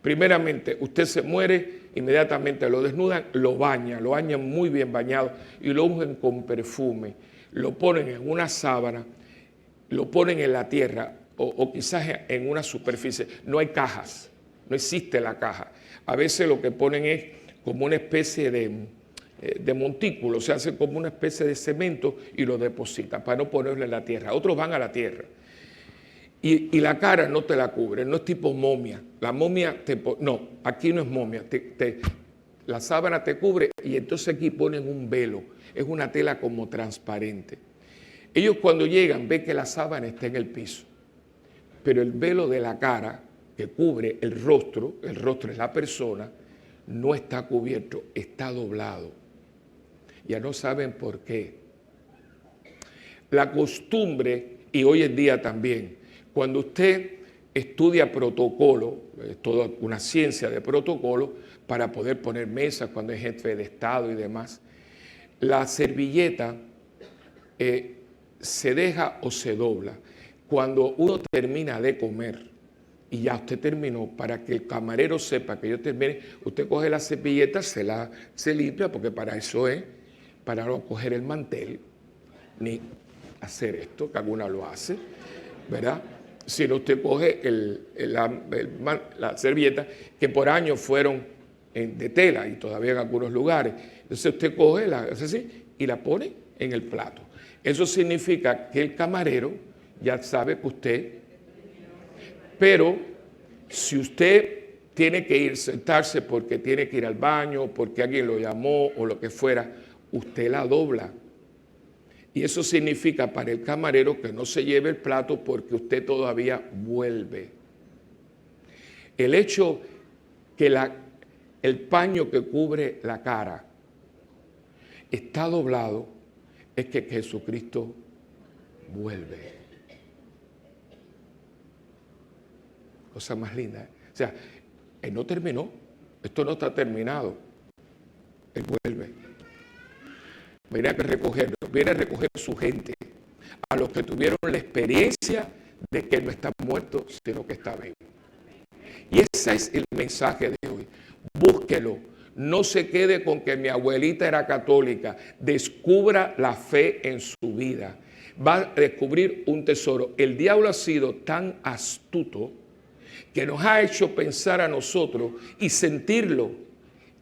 Primeramente, usted se muere, inmediatamente lo desnudan, lo bañan muy bien bañado y lo ungen con perfume, lo ponen en una sábana, lo ponen en la tierra o quizás en una superficie. No hay cajas, no existe la caja. A veces lo que ponen es como una especie de montículo, se hace como una especie de cemento y lo depositan para no ponerlo en la tierra. Otros van a la tierra. Y la cara no te la cubre, no es tipo momia. La momia, no, aquí no es momia. La sábana te cubre y entonces aquí ponen un velo. Es una tela como transparente. Ellos cuando llegan ven que la sábana está en el piso. Pero el velo de la cara que cubre el rostro es la persona, no está cubierto, está doblado. Ya no saben por qué. La costumbre, y hoy en día también, cuando usted estudia protocolo, es toda una ciencia de protocolo, para poder poner mesas cuando hay jefe de Estado y demás, la servilleta se deja o se dobla. Cuando uno termina de comer, y ya usted terminó, para que el camarero sepa que yo terminé, usted coge la servilleta, se limpia, porque para eso es, para no coger el mantel, ni hacer esto, que alguna lo hace, ¿verdad? Si no, usted coge la servilleta, que por años fueron de tela y todavía en algunos lugares. Entonces usted coge, hace así, y la pone en el plato. Eso significa que el camarero ya sabe que usted, pero si usted tiene que ir, sentarse porque tiene que ir al baño, porque alguien lo llamó o lo que fuera, usted la dobla. Y eso significa para el camarero que no se lleve el plato porque usted todavía vuelve. El hecho que el paño que cubre la cara está doblado es que Jesucristo vuelve. Cosa más linda, ¿eh? O sea, él no terminó, esto no está terminado. Él vuelve. Viene a recoger su gente, a los que tuvieron la experiencia de que no está muerto, sino que está vivo. Y ese es el mensaje de hoy. Búsquelo. No se quede con que mi abuelita era católica. Descubra la fe en su vida. Va a descubrir un tesoro. El diablo ha sido tan astuto que nos ha hecho pensar a nosotros y sentirlo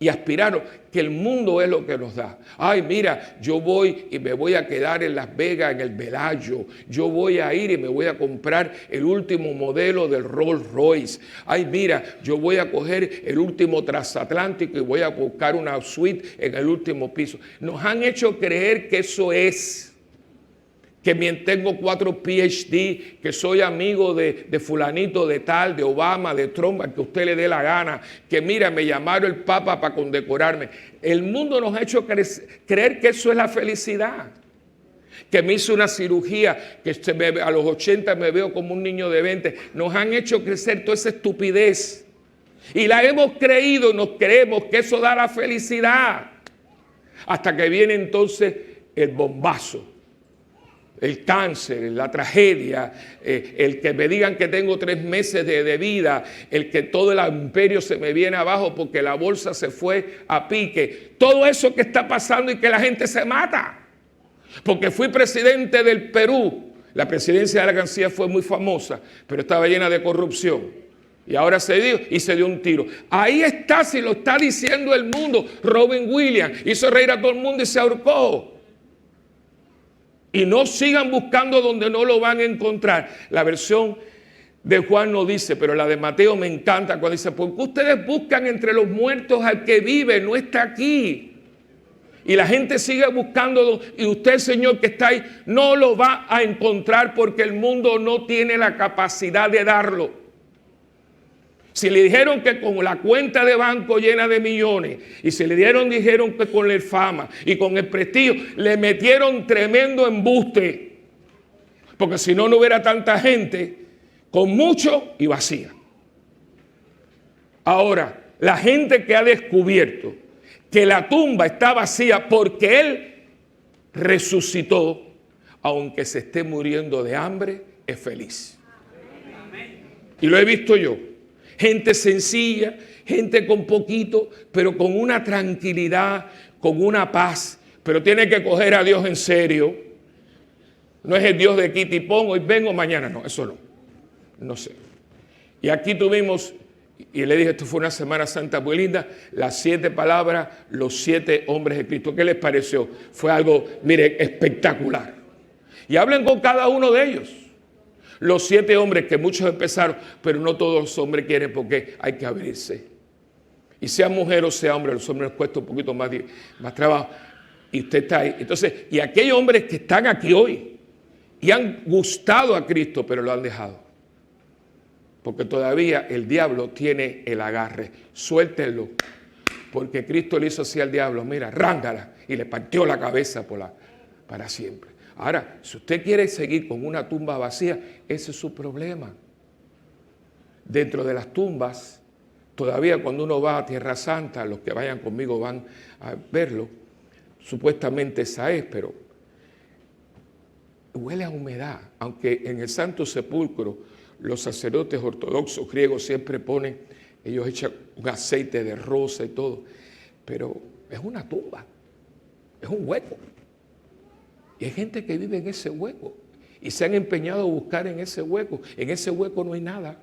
y aspirarlo, que el mundo es lo que nos da. Ay, mira, yo voy y me voy a quedar en Las Vegas, en el Velayo. Yo voy a ir y me voy a comprar el último modelo del Rolls Royce. Ay, mira, yo voy a coger el último transatlántico y voy a buscar una suite en el último piso. Nos han hecho creer que eso es. que tengo 4 PhD, que soy amigo de fulanito de tal, de Obama, de Trump, a que usted le dé la gana, que mira, me llamaron el Papa para condecorarme. El mundo nos ha hecho creer que eso es la felicidad. Que me hizo una cirugía, que a los 80 me veo como un niño de 20. Nos han hecho crecer toda esa estupidez. Y la hemos creído, nos creemos que eso da la felicidad. Hasta que viene entonces el bombazo. El cáncer, la tragedia, el que me digan que tengo 3 meses de vida, el que todo el imperio se me viene abajo porque la bolsa se fue a pique. Todo eso que está pasando y que la gente se mata. Porque fui presidente del Perú. La presidencia de Alcancía fue muy famosa, pero estaba llena de corrupción. Y ahora se dio un tiro. Ahí está, si lo está diciendo el mundo. Robin Williams hizo reír a todo el mundo y se ahorcó. Y no sigan buscando donde no lo van a encontrar. La versión de Juan no dice, pero la de Mateo me encanta cuando dice, porque ustedes buscan entre los muertos al que vive, no está aquí. Y la gente sigue buscando, y usted, Señor, que está ahí, no lo va a encontrar porque el mundo no tiene la capacidad de darlo. Si le dijeron que con la cuenta de banco llena de millones, y si dijeron que con la fama y con el prestigio, le metieron tremendo embuste. Porque si no, no hubiera tanta gente con mucho y vacía. Ahora, la gente que ha descubierto que la tumba está vacía porque Él resucitó, aunque se esté muriendo de hambre, es feliz. Y lo he visto yo. Gente sencilla, gente con poquito, pero con una tranquilidad, con una paz. Pero tiene que coger a Dios en serio. No es el Dios de Kitty Pong, hoy vengo, mañana no, eso no. No sé. Y aquí tuvimos, y le dije, esto fue una Semana Santa muy linda, las 7 palabras, los 7 hombres de Cristo. ¿Qué les pareció? Fue algo, mire, espectacular. Y hablen con cada uno de ellos. Los 7 hombres que muchos empezaron, pero no todos los hombres quieren porque hay que abrirse. Y sea mujer o sea hombre, los hombres les cuesta un poquito más trabajo. Y usted está ahí. Entonces, y aquellos hombres que están aquí hoy y han gustado a Cristo, pero lo han dejado. Porque todavía el diablo tiene el agarre. Suéltenlo. Porque Cristo le hizo así al diablo. Mira, rángala. Y le partió la cabeza para siempre. Ahora, si usted quiere seguir con una tumba vacía, ese es su problema. Dentro de las tumbas, todavía cuando uno va a Tierra Santa, los que vayan conmigo van a verlo, supuestamente esa es, pero huele a humedad. Aunque en el Santo Sepulcro los sacerdotes ortodoxos griegos siempre ponen, ellos echan un aceite de rosa y todo, pero es una tumba, es un hueco. Y hay gente que vive en ese hueco y se han empeñado a buscar en ese hueco. En ese hueco no hay nada.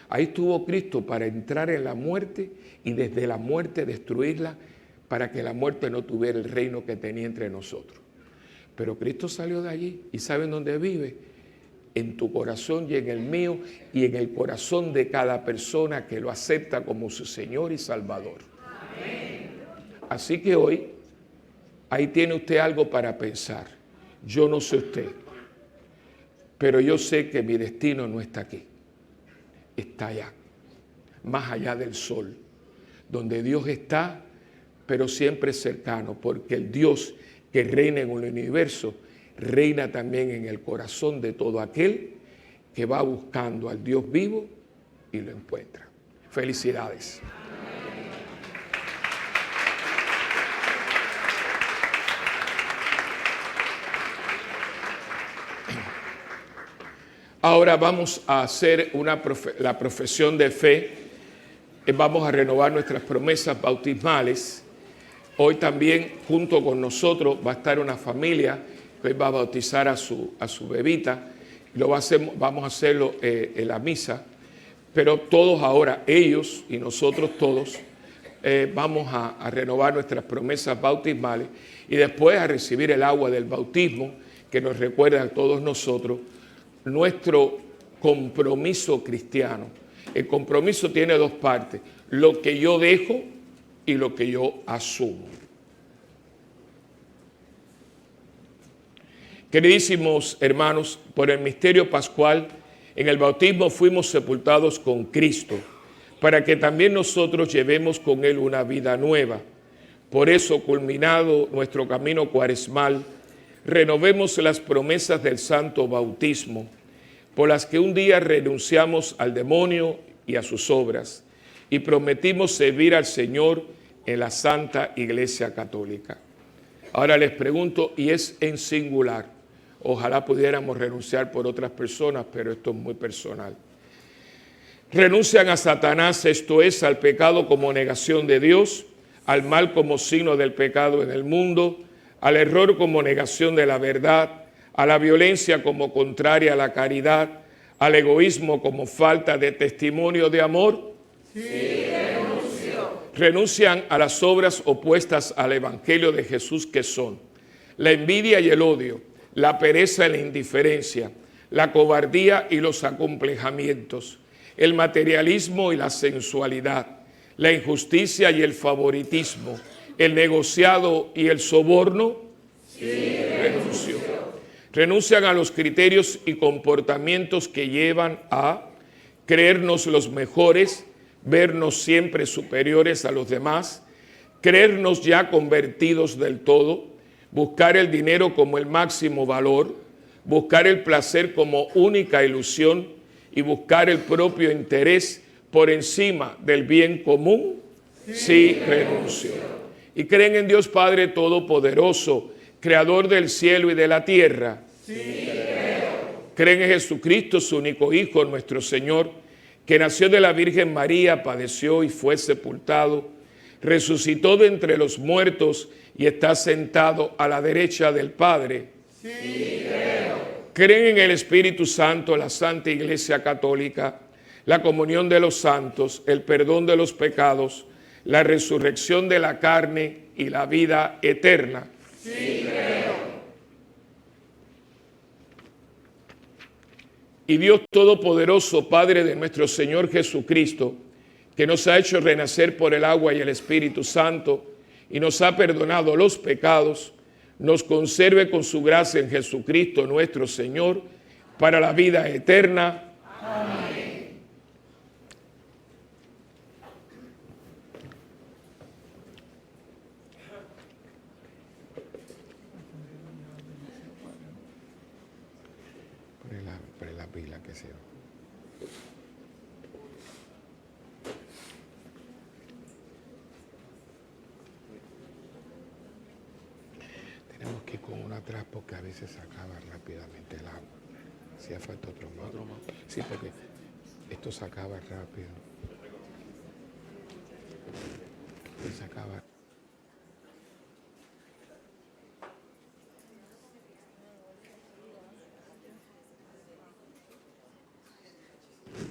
Ahí estuvo Cristo para entrar en la muerte y desde la muerte destruirla para que la muerte no tuviera el reino que tenía entre nosotros. Pero Cristo salió de allí y ¿saben dónde vive? En tu corazón y en el mío y en el corazón de cada persona que lo acepta como su Señor y Salvador. Amén. Así que hoy ahí tiene usted algo para pensar. Yo no sé usted, pero yo sé que mi destino no está aquí. Está allá, más allá del sol, donde Dios está, pero siempre cercano, porque el Dios que reina en el universo, reina también en el corazón de todo aquel que va buscando al Dios vivo y lo encuentra. Felicidades. Ahora vamos a hacer la profesión de fe. Vamos a renovar nuestras promesas bautismales. Hoy también, junto con nosotros, va a estar una familia que hoy va a bautizar a su bebita. Vamos a hacerlo en la misa. Pero todos ahora, ellos y nosotros todos, vamos a renovar nuestras promesas bautismales y después a recibir el agua del bautismo que nos recuerda a todos nosotros nuestro compromiso cristiano. El compromiso tiene 2 partes, lo que yo dejo y lo que yo asumo. Queridísimos hermanos, por el misterio pascual, en el bautismo fuimos sepultados con Cristo, para que también nosotros llevemos con Él una vida nueva. Por eso, culminado nuestro camino cuaresmal, renovemos las promesas del santo bautismo, por las que un día renunciamos al demonio y a sus obras, y prometimos servir al Señor en la Santa Iglesia Católica. Ahora les pregunto, y es en singular, ojalá pudiéramos renunciar por otras personas, pero esto es muy personal. ¿Renuncian a Satanás, esto es, al pecado como negación de Dios, al mal como signo del pecado en el mundo, al error como negación de la verdad, a la violencia como contraria a la caridad, al egoísmo como falta de testimonio de amor? Sí, renuncio. ¿Renuncian a las obras opuestas al Evangelio de Jesús, que son la envidia y el odio, la pereza y la indiferencia, la cobardía y los acomplejamientos, el materialismo y la sensualidad, la injusticia y el favoritismo, el negociado y el soborno? Sí, renuncio. Renuncian a los criterios y comportamientos que llevan a creernos los mejores, vernos siempre superiores a los demás, creernos ya convertidos del todo, buscar el dinero como el máximo valor, buscar el placer como única ilusión y buscar el propio interés por encima del bien común? Sí, renuncio. ¿Y creen en Dios Padre Todopoderoso, Creador del cielo y de la tierra? Sí, creo. ¿Creen en Jesucristo, su único Hijo, nuestro Señor, que nació de la Virgen María, padeció y fue sepultado, resucitó de entre los muertos y está sentado a la derecha del Padre? Sí, creo. ¿Creen en el Espíritu Santo, la Santa Iglesia Católica, la comunión de los santos, el perdón de los pecados, la resurrección de la carne y la vida eterna? Sí, creo. Y Dios Todopoderoso, Padre de nuestro Señor Jesucristo, que nos ha hecho renacer por el agua y el Espíritu Santo y nos ha perdonado los pecados, nos conserve con su gracia en Jesucristo nuestro Señor para la vida eterna. Amén. Por la pila que se va. Tenemos que ir con una atrás porque a veces se acaba rápidamente el agua. Si hace falta otro más. Sí, porque esto se acaba rápido. Se acaba.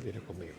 Viene conmigo.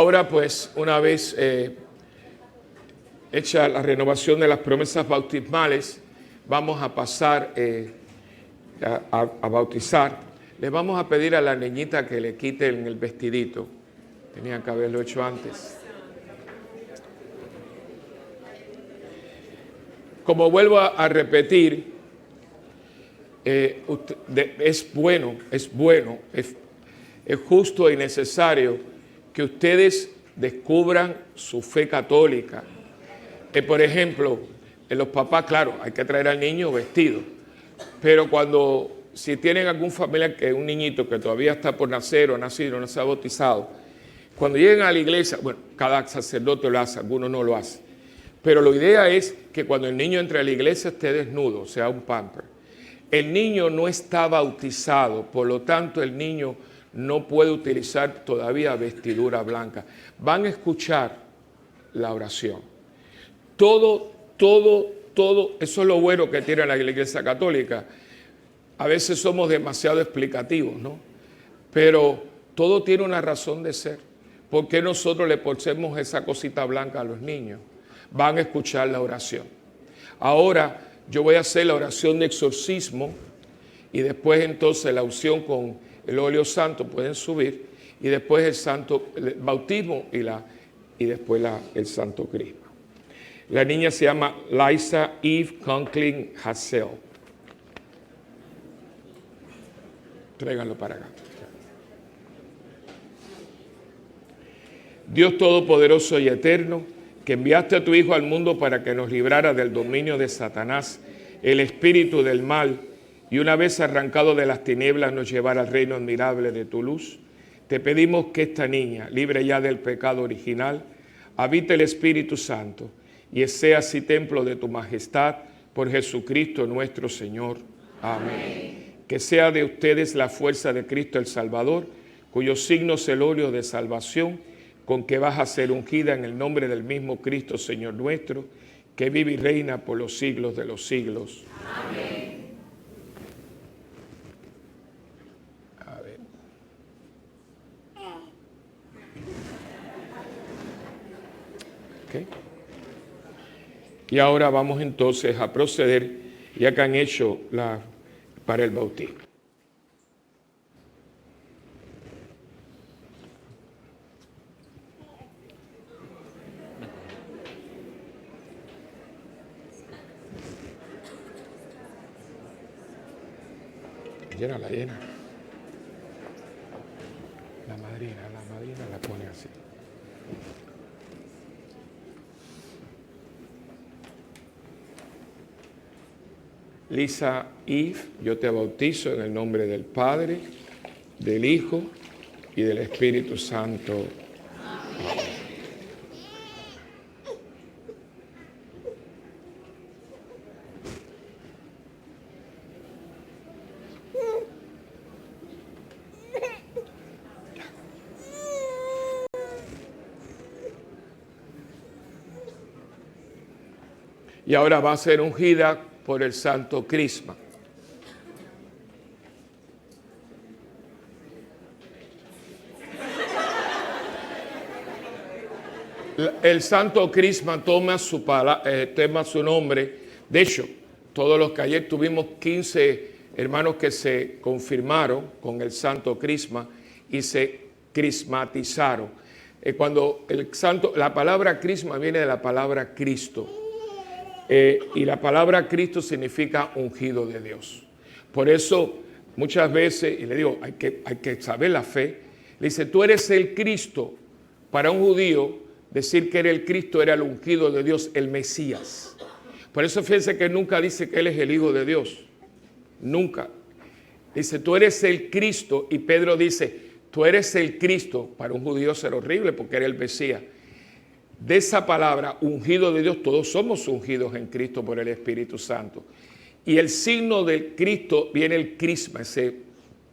ahora pues una vez hecha la renovación de las promesas bautismales, vamos a pasar a bautizar. Le vamos a pedir a la niñita que le quiten el vestidito. Tenía que haberlo hecho antes. Como vuelvo a repetir, es justo y necesario que ustedes descubran su fe católica. Por ejemplo, los papás, claro, hay que traer al niño vestido, pero si tienen algún familiar, que es un niñito que todavía está por nacer o nacido, no se ha bautizado, cuando lleguen a la iglesia, bueno, cada sacerdote lo hace, algunos no lo hacen, pero la idea es que cuando el niño entre a la iglesia esté desnudo, sea un pamper. El niño no está bautizado, por lo tanto el niño no puede utilizar todavía vestidura blanca. Van a escuchar la oración. Todo, eso es lo bueno que tiene la Iglesia Católica. A veces somos demasiado explicativos, ¿no? Pero todo tiene una razón de ser. ¿Por qué nosotros le ponemos esa cosita blanca a los niños? Van a escuchar la oración. Ahora yo voy a hacer la oración de exorcismo y después entonces la unción con el óleo santo, pueden subir, y después el bautismo y después el santo crisma. La niña se llama Liza Eve Conklin Hassel. Tráiganlo para acá. Dios Todopoderoso y Eterno, que enviaste a tu Hijo al mundo para que nos librara del dominio de Satanás, el espíritu del mal, y una vez arrancado de las tinieblas nos llevara al reino admirable de tu luz, te pedimos que esta niña, libre ya del pecado original, habite el Espíritu Santo y sea así templo de tu majestad por Jesucristo nuestro Señor. Amén. Que sea de ustedes la fuerza de Cristo el Salvador, cuyo signo es el óleo de salvación, con que vas a ser ungida en el nombre del mismo Cristo Señor nuestro, que vive y reina por los siglos de los siglos. Amén. A ver. Okay. Y ahora vamos entonces a proceder, ya que han hecho para el bautismo. Llena. La madrina la pone así. Liza Eve, yo te bautizo en el nombre del Padre, del Hijo y del Espíritu Santo. Amén. Y ahora va a ser ungida por el santo crisma. El santo crisma toma su nombre. De hecho, todos los que ayer tuvimos 15 hermanos que se confirmaron con el santo crisma y se crismatizaron. Cuando la palabra crisma viene de la palabra Cristo. Y la palabra Cristo significa ungido de Dios. Por eso muchas veces, y le digo, hay que saber la fe, le dice, tú eres el Cristo. Para un judío, decir que era el Cristo era el ungido de Dios, el Mesías. Por eso fíjense que nunca dice que Él es el Hijo de Dios. Nunca. Dice, tú eres el Cristo, y Pedro dice, tú eres el Cristo. Para un judío será horrible porque era el Mesías. De esa palabra, ungido de Dios, todos somos ungidos en Cristo por el Espíritu Santo. Y el signo del Cristo viene el crisma, ese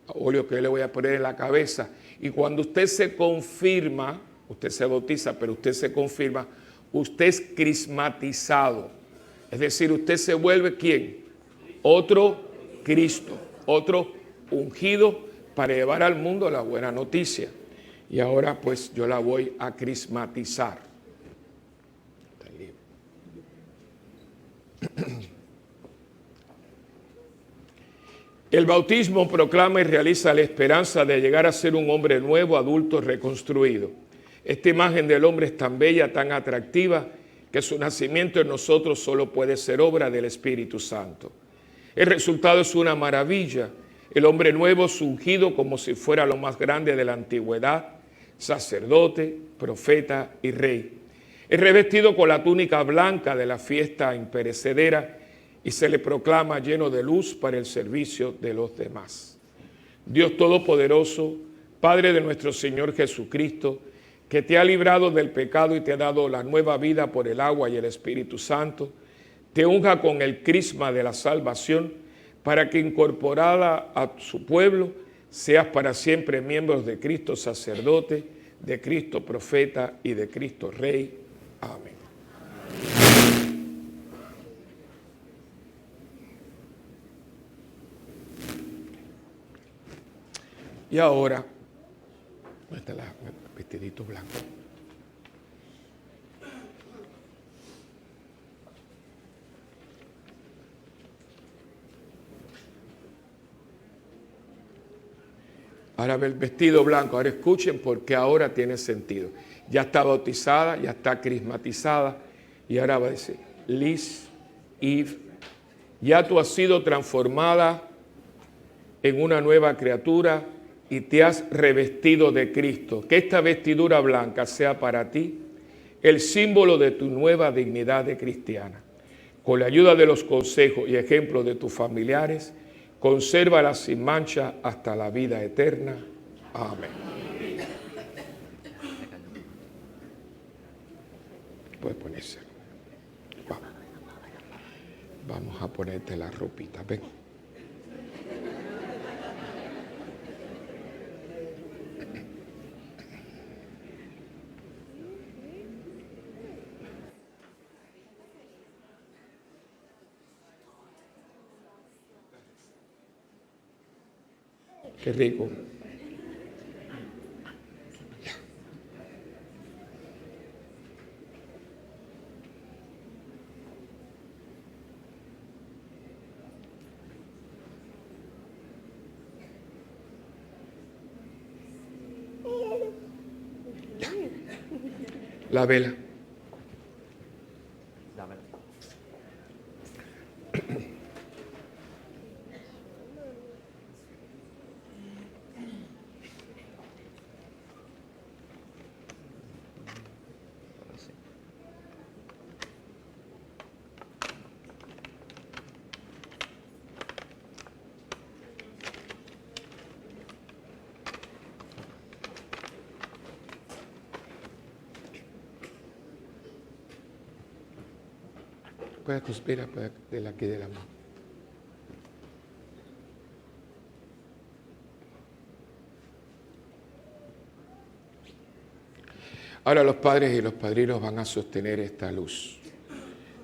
óleo que yo le voy a poner en la cabeza. Y cuando usted se confirma, usted se bautiza, pero usted se confirma, usted es crismatizado. Es decir, usted se vuelve ¿quién? Otro Cristo, otro ungido para llevar al mundo la buena noticia. Y ahora pues yo la voy a crismatizar. Está el libro. El bautismo proclama y realiza la esperanza de llegar a ser un hombre nuevo, adulto, reconstruido. Esta imagen del hombre es tan bella, tan atractiva, que su nacimiento en nosotros solo puede ser obra del Espíritu Santo. El resultado es una maravilla. El hombre nuevo es ungido como si fuera lo más grande de la antigüedad, sacerdote, profeta y rey. Es revestido con la túnica blanca de la fiesta imperecedera y se le proclama lleno de luz para el servicio de los demás. Dios Todopoderoso, Padre de nuestro Señor Jesucristo, que te ha librado del pecado y te ha dado la nueva vida por el agua y el Espíritu Santo, te unja con el crisma de la salvación para que incorporada a su pueblo seas para siempre miembros de Cristo sacerdote, de Cristo profeta y de Cristo rey. Amén. Y ahora, ¿dónde está el vestidito blanco? Ahora ve el vestido blanco, ahora escuchen porque ahora tiene sentido. Ya está bautizada, ya está crismatizada y ahora va a decir, Liz, Eve, ya tú has sido transformada en una nueva criatura y te has revestido de Cristo. Que esta vestidura blanca sea para ti el símbolo de tu nueva dignidad de cristiana. Con la ayuda de los consejos y ejemplos de tus familiares, consérvala sin mancha hasta la vida eterna. Amén. Puedes ponerse. Vamos a ponerte la ropita. Ven. Qué rico. Ya. La vela. Puede conspirar de la aquí de la mano. Ahora los padres y los padrinos van a sostener esta luz.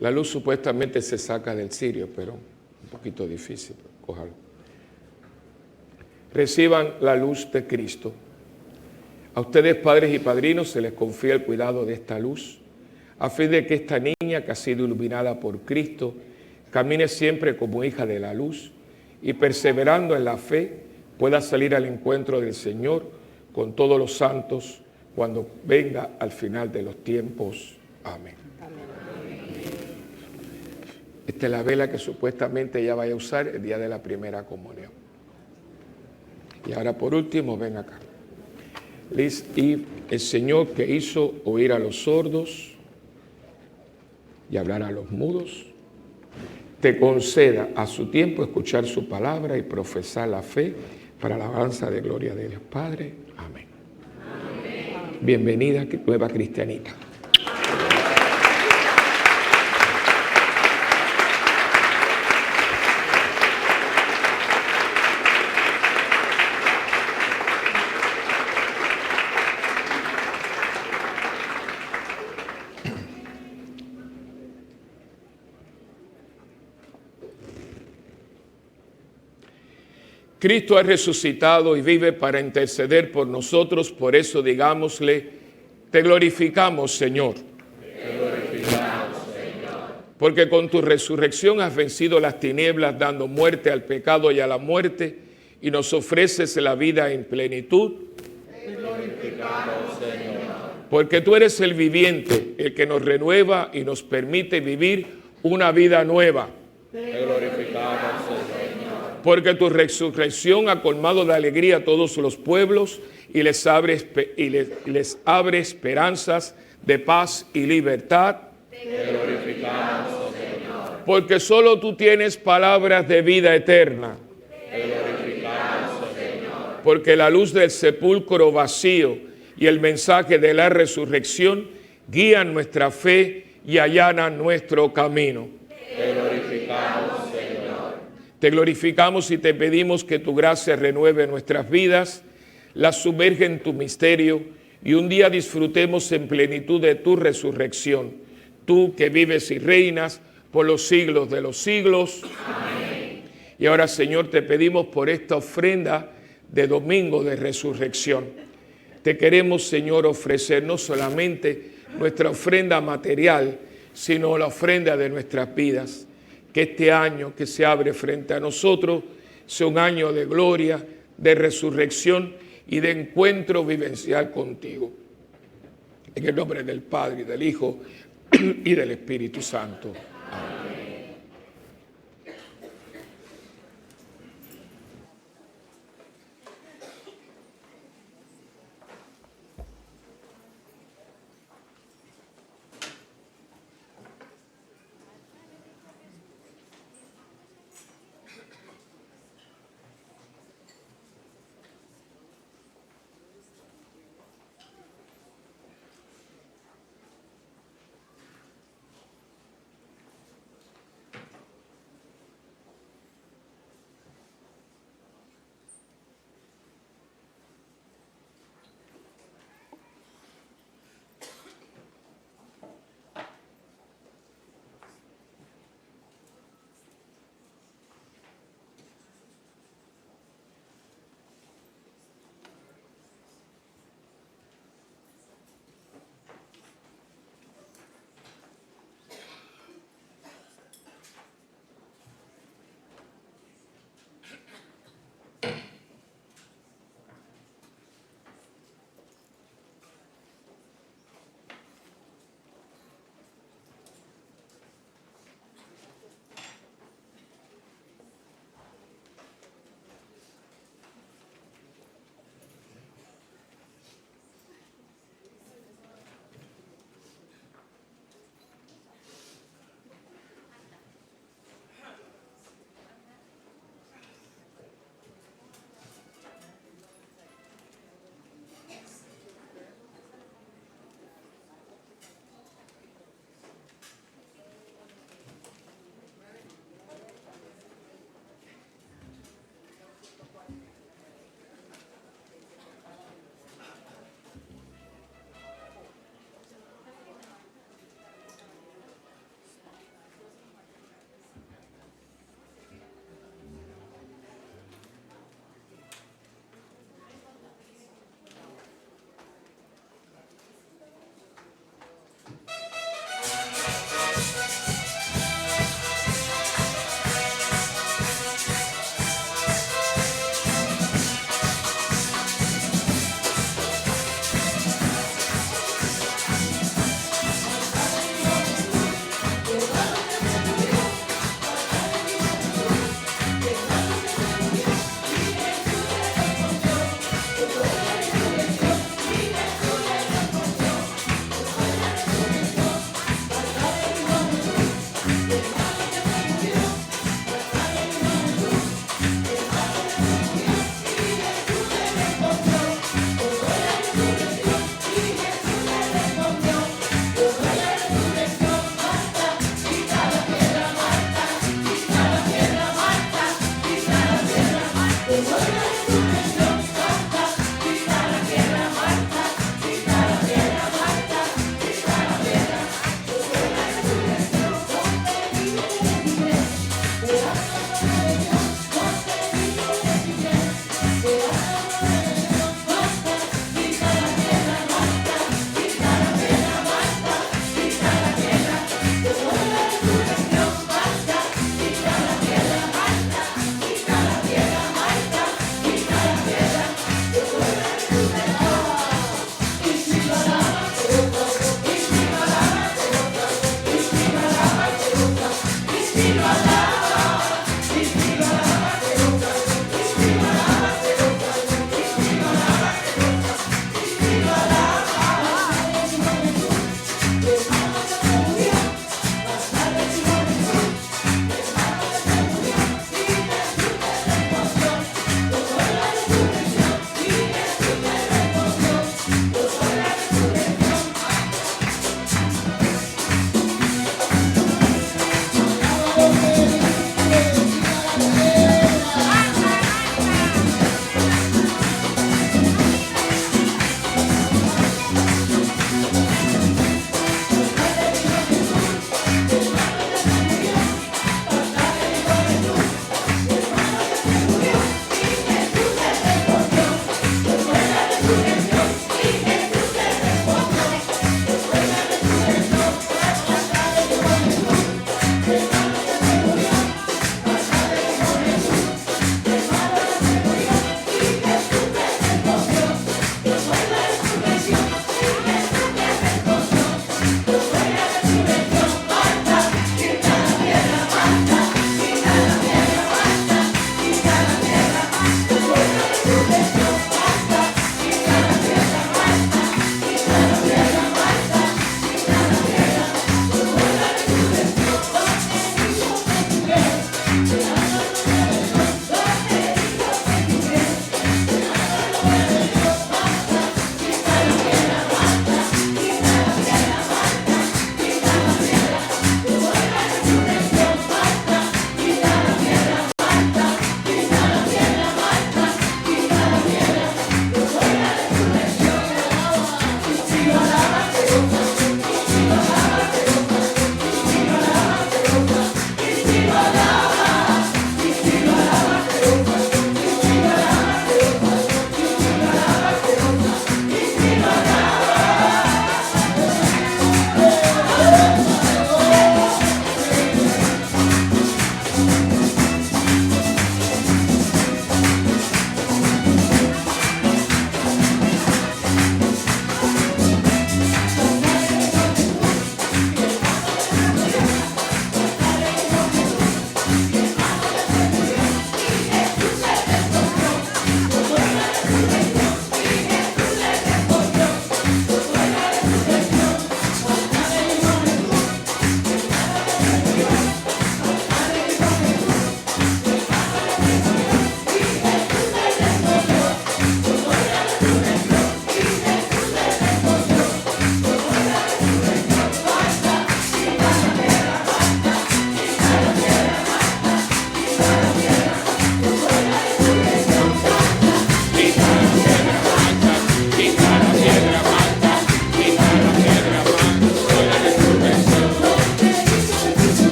La luz supuestamente se saca del cirio, pero un poquito difícil. Cójalo. Reciban la luz de Cristo. A ustedes, padres y padrinos, se les confía el cuidado de esta luz, a fin de que esta niña que ha sido iluminada por Cristo camine siempre como hija de la luz y perseverando en la fe pueda salir al encuentro del Señor con todos los santos cuando venga al final de los tiempos. Amén. Esta es la vela que supuestamente ella vaya a usar el día de la primera comunión. Y ahora por último, ven acá. Liz, y el Señor que hizo oír a los sordos y hablar a los mudos, te conceda a su tiempo escuchar su palabra y profesar la fe para la alabanza de gloria de Dios Padre. Amén. Amén. Bienvenida, nueva cristianita. Cristo ha resucitado y vive para interceder por nosotros, por eso digámosle, te glorificamos, Señor. Te glorificamos, Señor. Porque con tu resurrección has vencido las tinieblas, dando muerte al pecado y a la muerte, y nos ofreces la vida en plenitud. Te glorificamos, Señor. Porque tú eres el viviente, el que nos renueva y nos permite vivir una vida nueva. Te glorificamos, Señor. Porque tu resurrección ha colmado de alegría a todos los pueblos y les abre esperanzas de paz y libertad. Te glorificamos, Señor. Porque solo tú tienes palabras de vida eterna. Te glorificamos, Señor. Porque la luz del sepulcro vacío y el mensaje de la resurrección guían nuestra fe y allanan nuestro camino. Te glorificamos, Señor. Te glorificamos y te pedimos que tu gracia renueve nuestras vidas, las sumerge en tu misterio y un día disfrutemos en plenitud de tu resurrección. Tú que vives y reinas por los siglos de los siglos. Amén. Y ahora, Señor, te pedimos por esta ofrenda de domingo de resurrección. Te queremos, Señor, ofrecer no solamente nuestra ofrenda material, sino la ofrenda de nuestras vidas. Que este año que se abre frente a nosotros sea un año de gloria, de resurrección y de encuentro vivencial contigo. En el nombre del Padre, y del Hijo y del Espíritu Santo. Amén.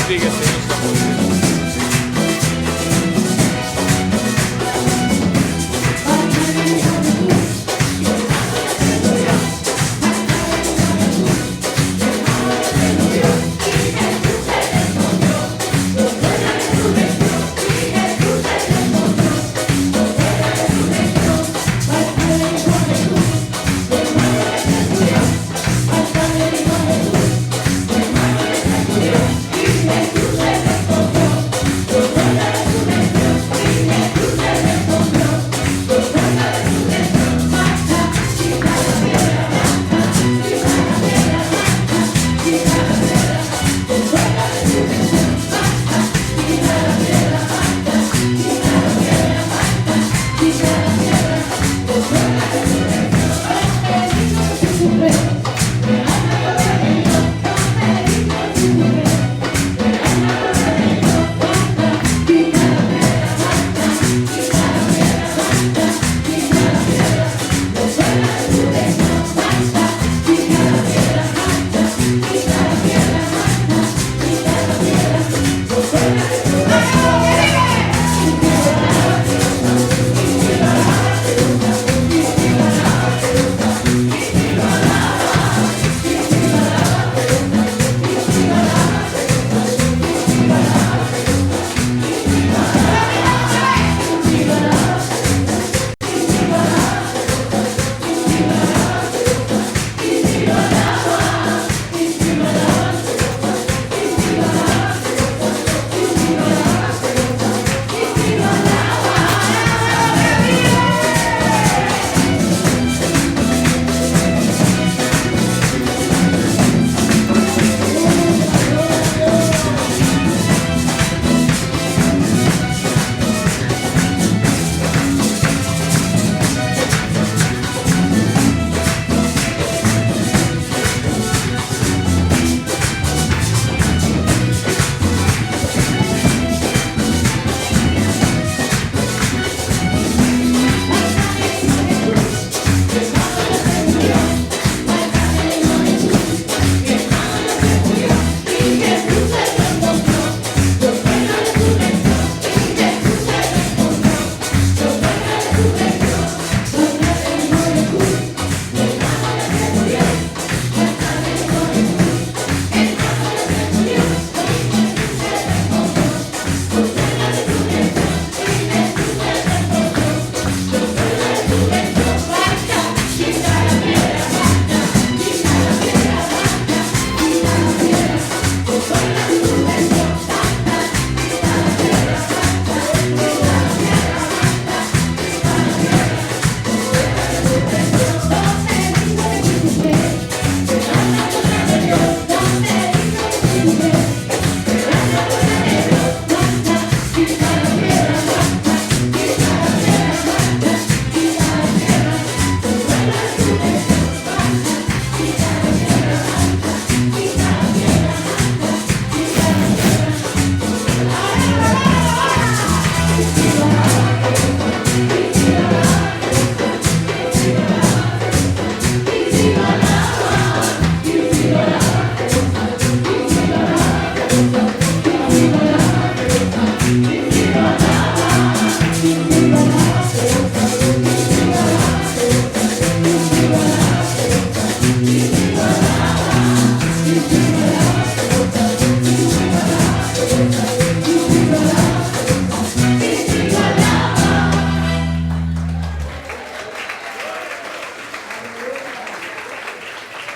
bendiga, Señor Samuel.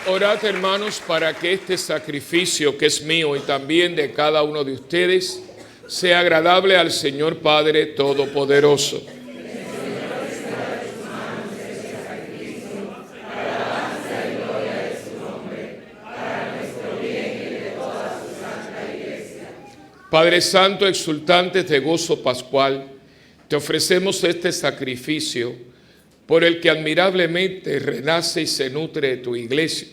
Orad, hermanos, para que este sacrificio que es mío y también de cada uno de ustedes sea agradable al Señor Padre Todopoderoso. Padre Santo, exultantes de gozo pascual, te ofrecemos este sacrificio por el que admirablemente renace y se nutre de tu iglesia,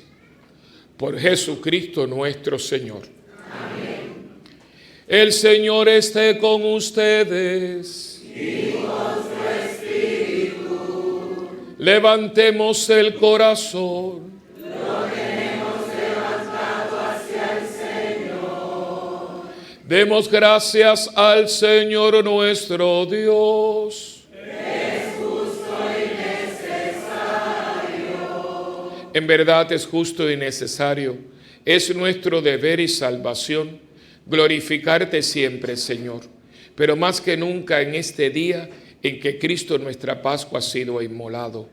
por Jesucristo nuestro Señor. Amén. El Señor esté con ustedes. Y con su espíritu. Levantemos el corazón. Lo tenemos levantado hacia el Señor. Demos gracias al Señor nuestro Dios. Es justo y necesario. En verdad es justo y necesario. Es nuestro deber y salvación glorificarte siempre, Señor, pero más que nunca en este día en que Cristo nuestra Pascua ha sido inmolado,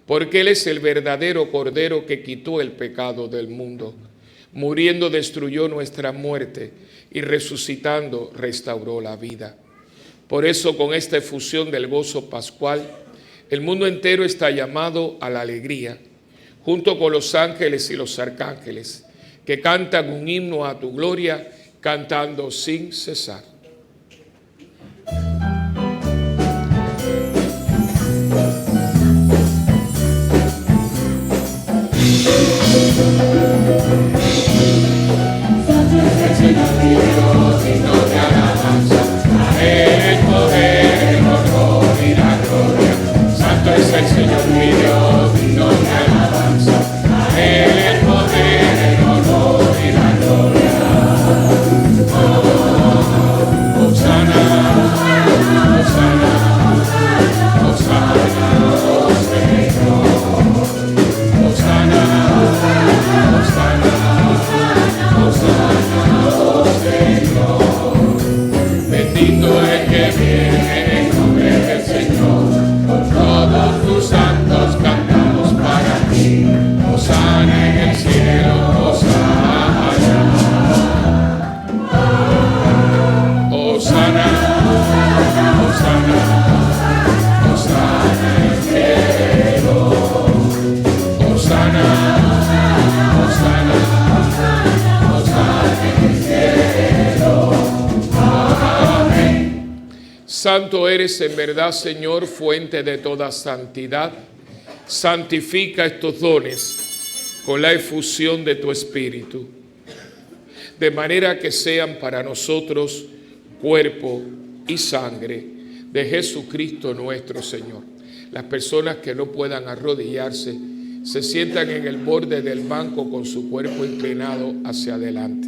porque Él es el verdadero Cordero que quitó el pecado del mundo. Muriendo destruyó nuestra muerte y resucitando restauró la vida. Por eso, con esta efusión del gozo pascual, el mundo entero está llamado a la alegría, junto con los ángeles y los arcángeles, que cantan un himno a tu gloria, cantando sin cesar. Santo es el Señor mi Dios, digno de alabanza. A Él el poder, el honor y la gloria. Hosana, Hosana, Hosana, oh Señor. Hosana, Hosana, Hosana, oh Señor. Bendito el que viene en el nombre del Señor. Todos tus santos cantamos para ti. Hosana en el cielo, Hosana. Hosana, Hosana, Hosana en el cielo. Hosana, Hosana, Hosana en el cielo. Amén. Santo eres en verdad, Señor, fuente de toda santidad. Santifica estos dones con la efusión de tu Espíritu, de manera que sean para nosotros cuerpo y sangre de Jesucristo nuestro Señor. Las personas que no puedan arrodillarse se sientan en el borde del banco con su cuerpo inclinado hacia adelante.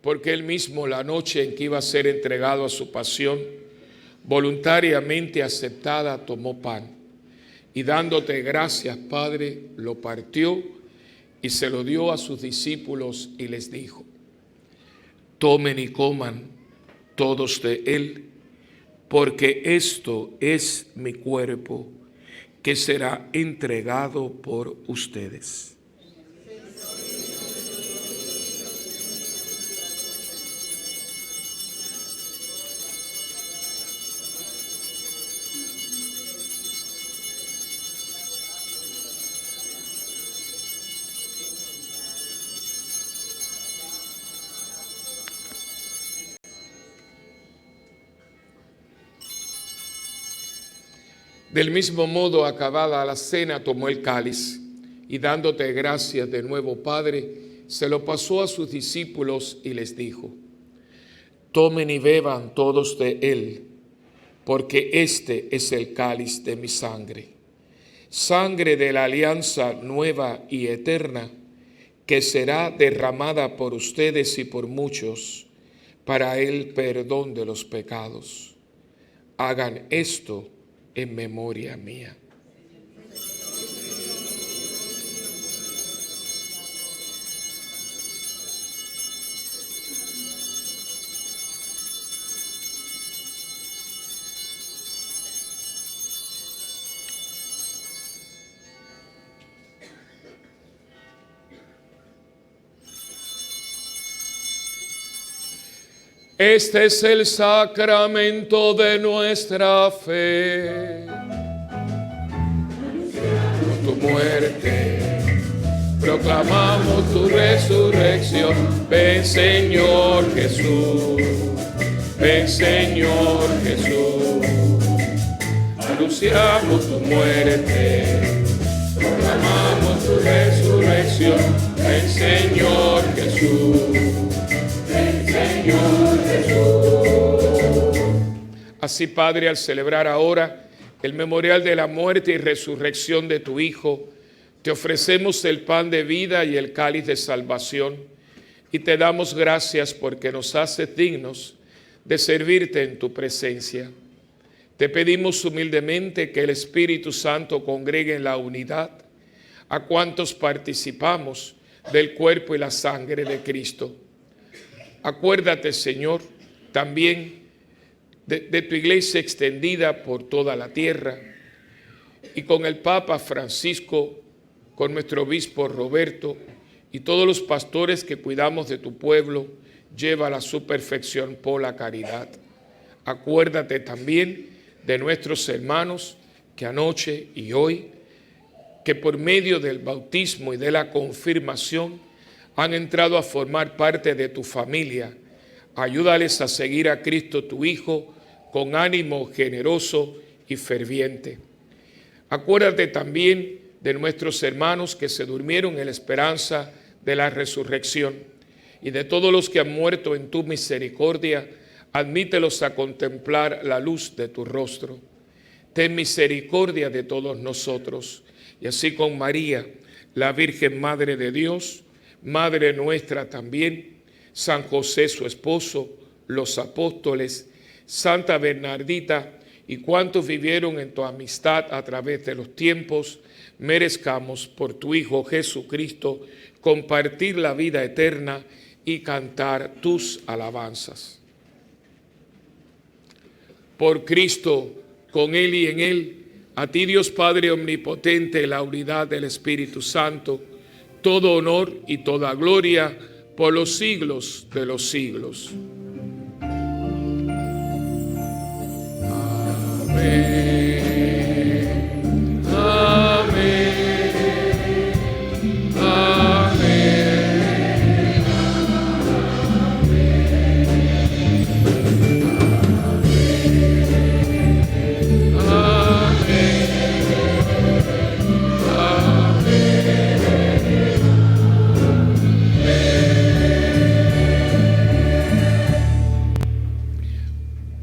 Porque Él mismo, la noche en que iba a ser entregado a su pasión, voluntariamente aceptada, tomó pan y dándote gracias, Padre, lo partió y se lo dio a sus discípulos y les dijo: tomen y coman todos de él, porque esto es mi cuerpo que será entregado por ustedes. Del mismo modo, acabada la cena, tomó el cáliz y dándote gracias de nuevo, Padre, se lo pasó a sus discípulos y les dijo: tomen y beban todos de él, porque este es el cáliz de mi sangre, sangre de la alianza nueva y eterna, que será derramada por ustedes y por muchos para el perdón de los pecados. Hagan esto en memoria mía. Este es el sacramento de nuestra fe. Con tu muerte proclamamos tu resurrección. Ven, Señor Jesús. Ven, Señor Jesús. Anunciamos tu muerte, proclamamos tu resurrección. Ven, Señor Jesús. Señor Jesús. Así, Padre, al celebrar ahora el memorial de la muerte y resurrección de tu Hijo, te ofrecemos el pan de vida y el cáliz de salvación, y te damos gracias porque nos haces dignos de servirte en tu presencia. Te pedimos humildemente que el Espíritu Santo congregue en la unidad a cuantos participamos del cuerpo y la sangre de Cristo. Acuérdate, Señor, también de tu iglesia extendida por toda la tierra, y con el Papa Francisco, con nuestro obispo Roberto y todos los pastores que cuidamos de tu pueblo, llévala a su perfección por la caridad. Acuérdate también de nuestros hermanos que anoche y hoy, que por medio del bautismo y de la confirmación han entrado a formar parte de tu familia. Ayúdales a seguir a Cristo tu Hijo con ánimo generoso y ferviente. Acuérdate también de nuestros hermanos que se durmieron en la esperanza de la resurrección, y de todos los que han muerto en tu misericordia, admítelos a contemplar la luz de tu rostro. Ten misericordia de todos nosotros, y así con María, la Virgen Madre de Dios, Madre nuestra también, San José su esposo, los apóstoles, Santa Bernardita y cuantos vivieron en tu amistad a través de los tiempos, merezcamos por tu Hijo Jesucristo compartir la vida eterna y cantar tus alabanzas. Por Cristo, con Él y en Él, a ti Dios Padre omnipotente, la unidad del Espíritu Santo, todo honor y toda gloria por los siglos de los siglos. Amén. Amén. Amén.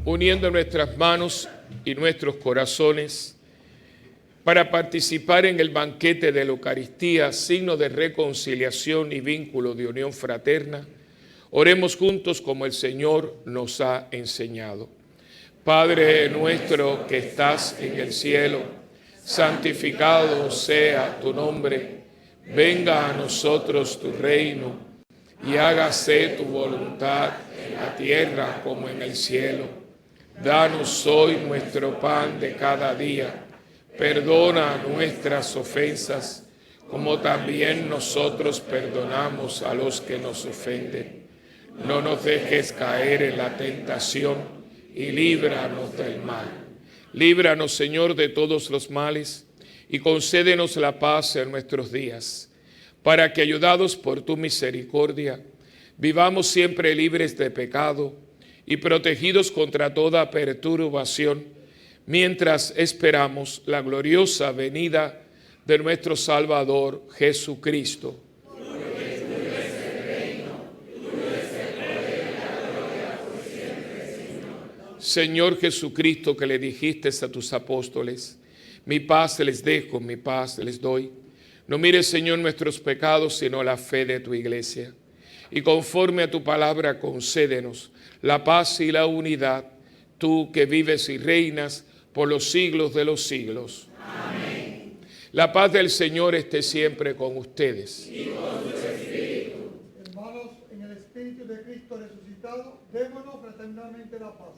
Uniendo nuestras manos y nuestros corazones para participar en el banquete de la Eucaristía, signo de reconciliación y vínculo de unión fraterna, oremos juntos como el Señor nos ha enseñado. Padre nuestro que estás en el cielo, santificado sea tu nombre, venga a nosotros tu reino y hágase tu voluntad en la tierra como en el cielo. Danos hoy nuestro pan de cada día. Perdona nuestras ofensas, como también nosotros perdonamos a los que nos ofenden. No nos dejes caer en la tentación y líbranos del mal. Líbranos, Señor, de todos los males y concédenos la paz en nuestros días, para que, ayudados por tu misericordia, vivamos siempre libres de pecado y protegidos contra toda perturbación, mientras esperamos la gloriosa venida de nuestro Salvador Jesucristo. Señor Jesucristo, que le dijiste a tus apóstoles, mi paz les dejo, mi paz les doy. No mires, Señor, nuestros pecados, sino la fe de tu iglesia. Y conforme a tu palabra, concédenos la paz y la unidad, tú que vives y reinas por los siglos de los siglos. Amén. La paz del Señor esté siempre con ustedes. Y con tu espíritu. Hermanos, en el Espíritu de Cristo resucitado, démonos fraternalmente la paz.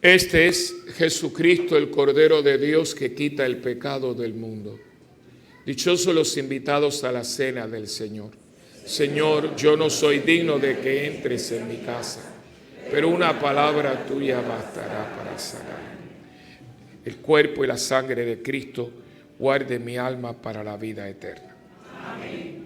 Este es Jesucristo, el Cordero de Dios que quita el pecado del mundo. Dichosos los invitados a la cena del Señor. Señor, yo no soy digno de que entres en mi casa, pero una palabra tuya bastará para sanar. El cuerpo y la sangre de Cristo guarde mi alma para la vida eterna. Amén.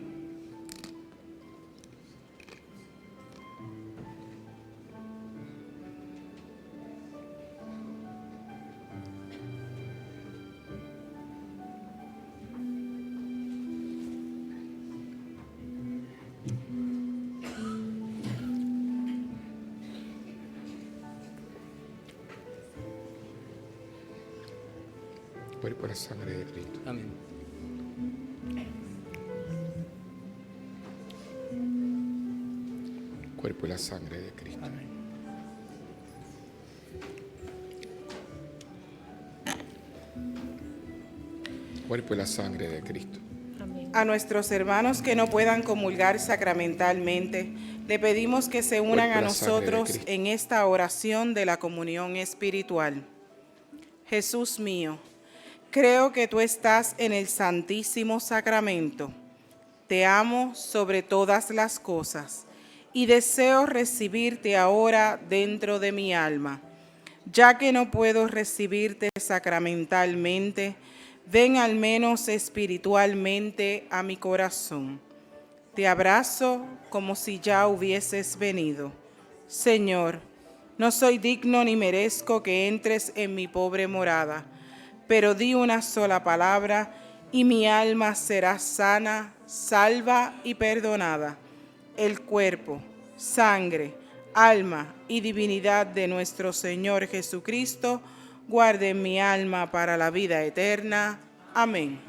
Cuerpo y la sangre de Cristo. Amén. Cuerpo y la sangre de Cristo. Amén. Cuerpo y la sangre de Cristo. A nuestros hermanos que no puedan comulgar sacramentalmente, le pedimos que se unan a nosotros en esta oración de la comunión espiritual. Jesús mío, creo que tú estás en el Santísimo Sacramento. Te amo sobre todas las cosas y deseo recibirte ahora dentro de mi alma. Ya que no puedo recibirte sacramentalmente, ven al menos espiritualmente a mi corazón. Te abrazo como si ya hubieses venido. Señor, no soy digno ni merezco que entres en mi pobre morada, pero di una sola palabra y mi alma será sana, salva y perdonada. El cuerpo, sangre, alma y divinidad de nuestro Señor Jesucristo guarde mi alma para la vida eterna. Amén.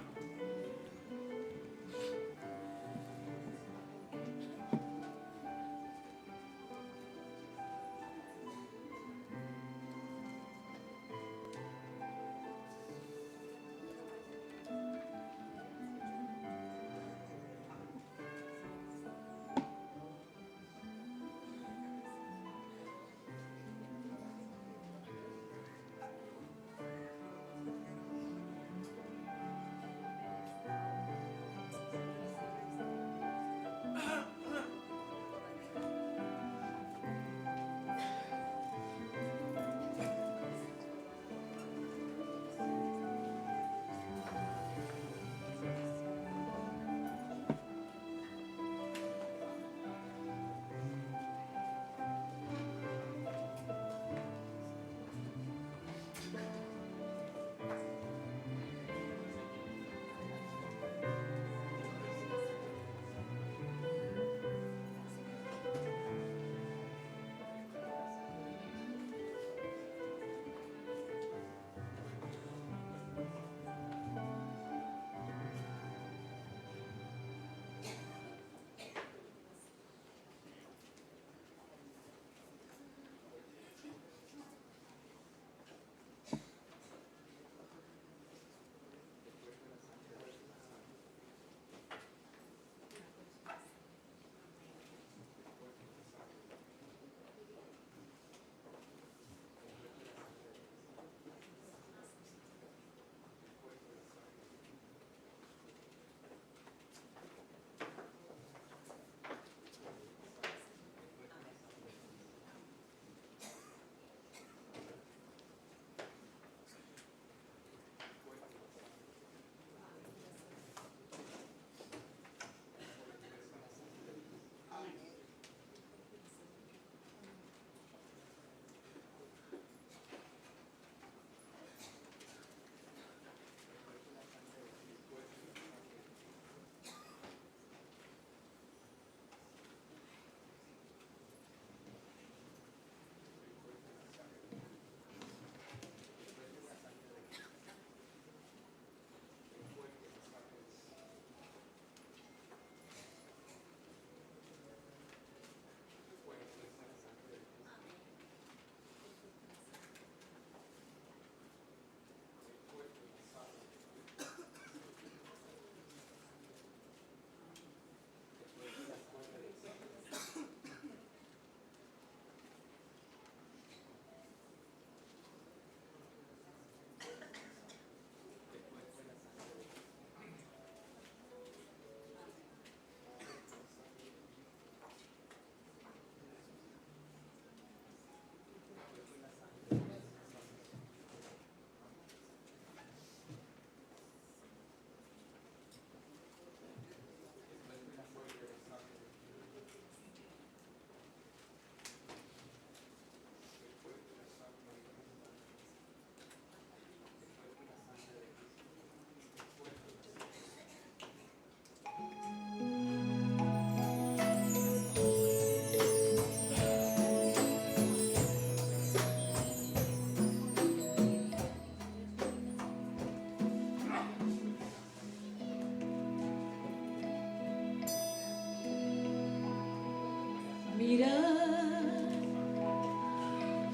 Mirad,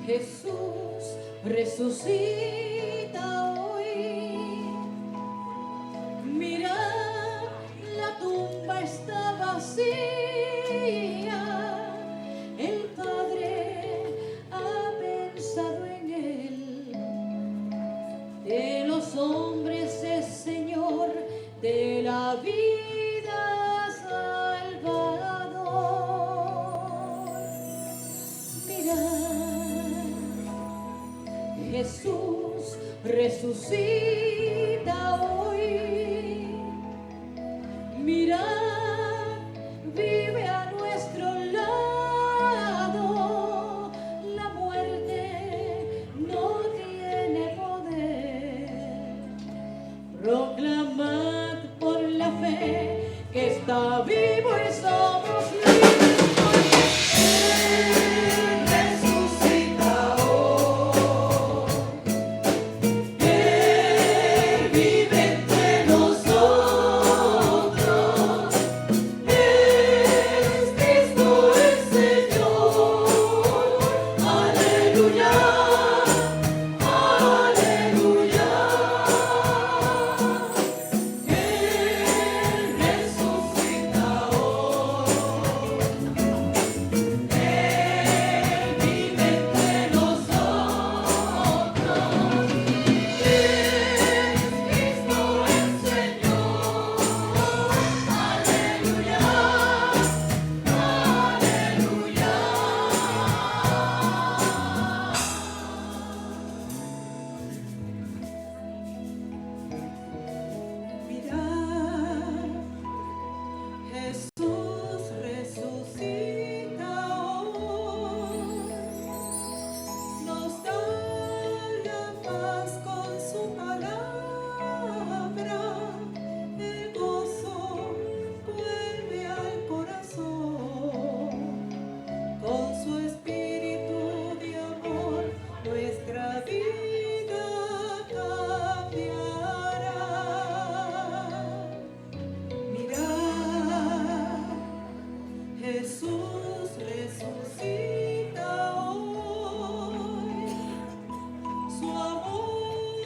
Jesús resucita hoy. Mirad, la tumba está vacía. El Padre ha pensado en él. De los hombres es Señor, de la vida Salvador. Mirad, Jesús resucita hoy. Mirad, vive a nuestro lado. La muerte no tiene poder. Proclamad por la fe que está vivo y somos libres. Él resucita hoy. Él vive entre nosotros. Es Cristo el Señor. Aleluya. Aleluya. Él resucita hoy. Él vive entre nosotros. Es Cristo el Señor. Aleluya. Mirad, Jesús resucita hoy. Nos da la paz con su palabra. El gozo vuelve al corazón. Con su espíritu de amor, nuestra vida cambiará. Mirad, Jesús resucita hoy. Su amor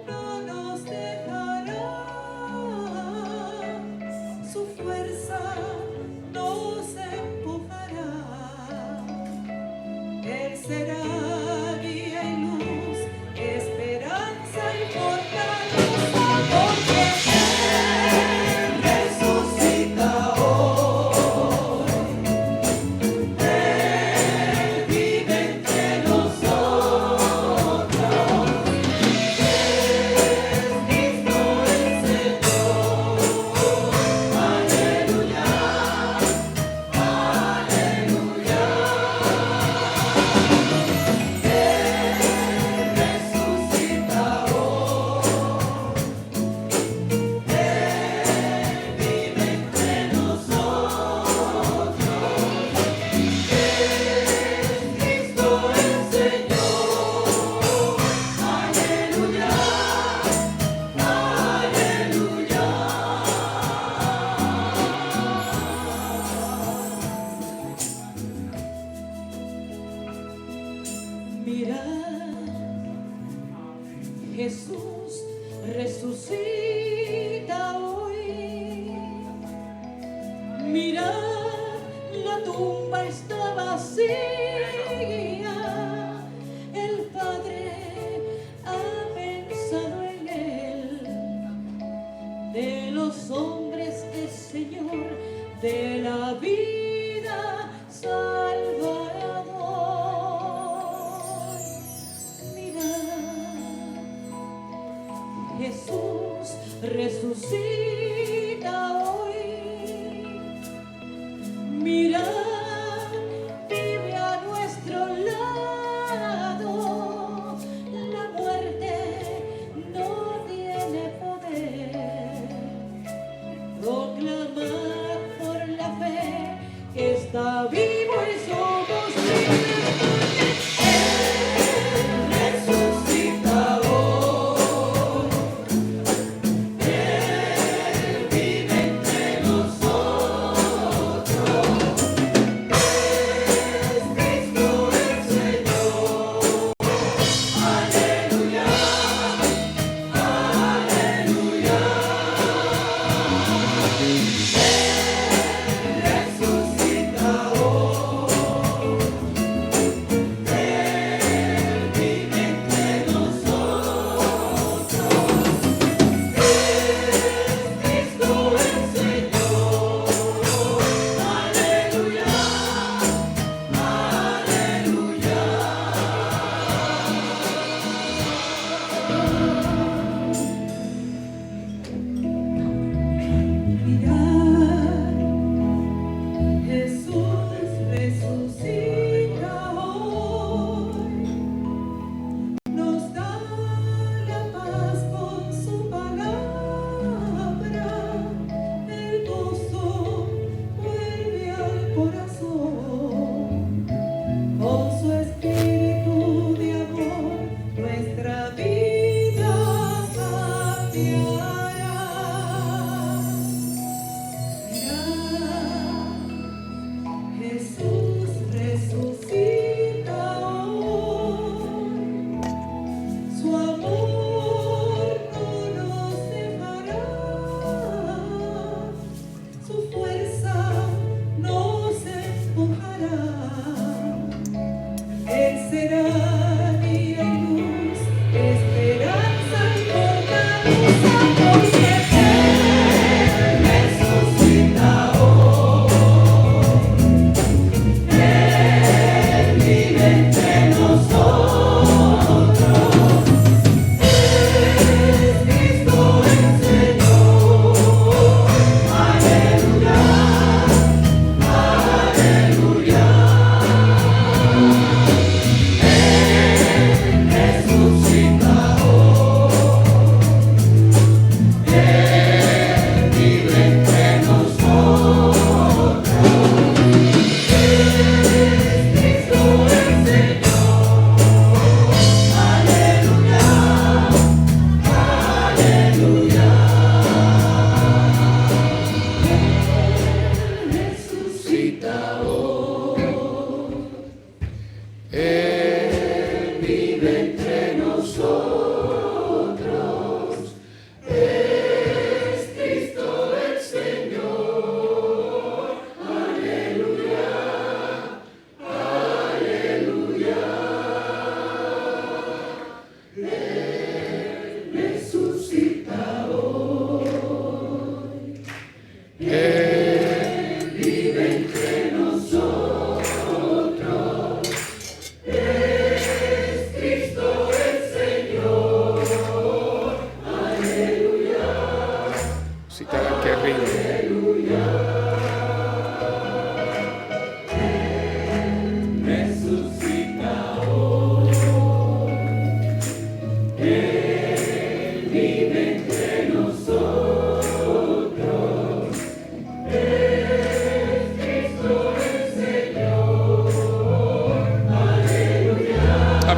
no nos dejará. Su fuerza nos empujará. Él será guía y luz, esperanza y fortaleza, porque Él resucita hoy. Él vive entre nosotros. Es Cristo el Señor. Aleluya. Aleluya. Resucita hoy. Él vive entre nosotros. Es Cristo el Señor. Aleluya. Aleluya. Mirad, Jesús resucita hoy. Mirad, la tumba está vacía. El Padre ha pensado en él. De los hombres es Señor, de la vida Salvador. Mirad, Jesús resucita hoy. Mirad, vive a nuestro lado. La muerte no tiene poder. Proclamad por la fe que está vivo y somos libres, porque Él resucita hoy. Él vive entre nosotros.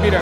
Mira.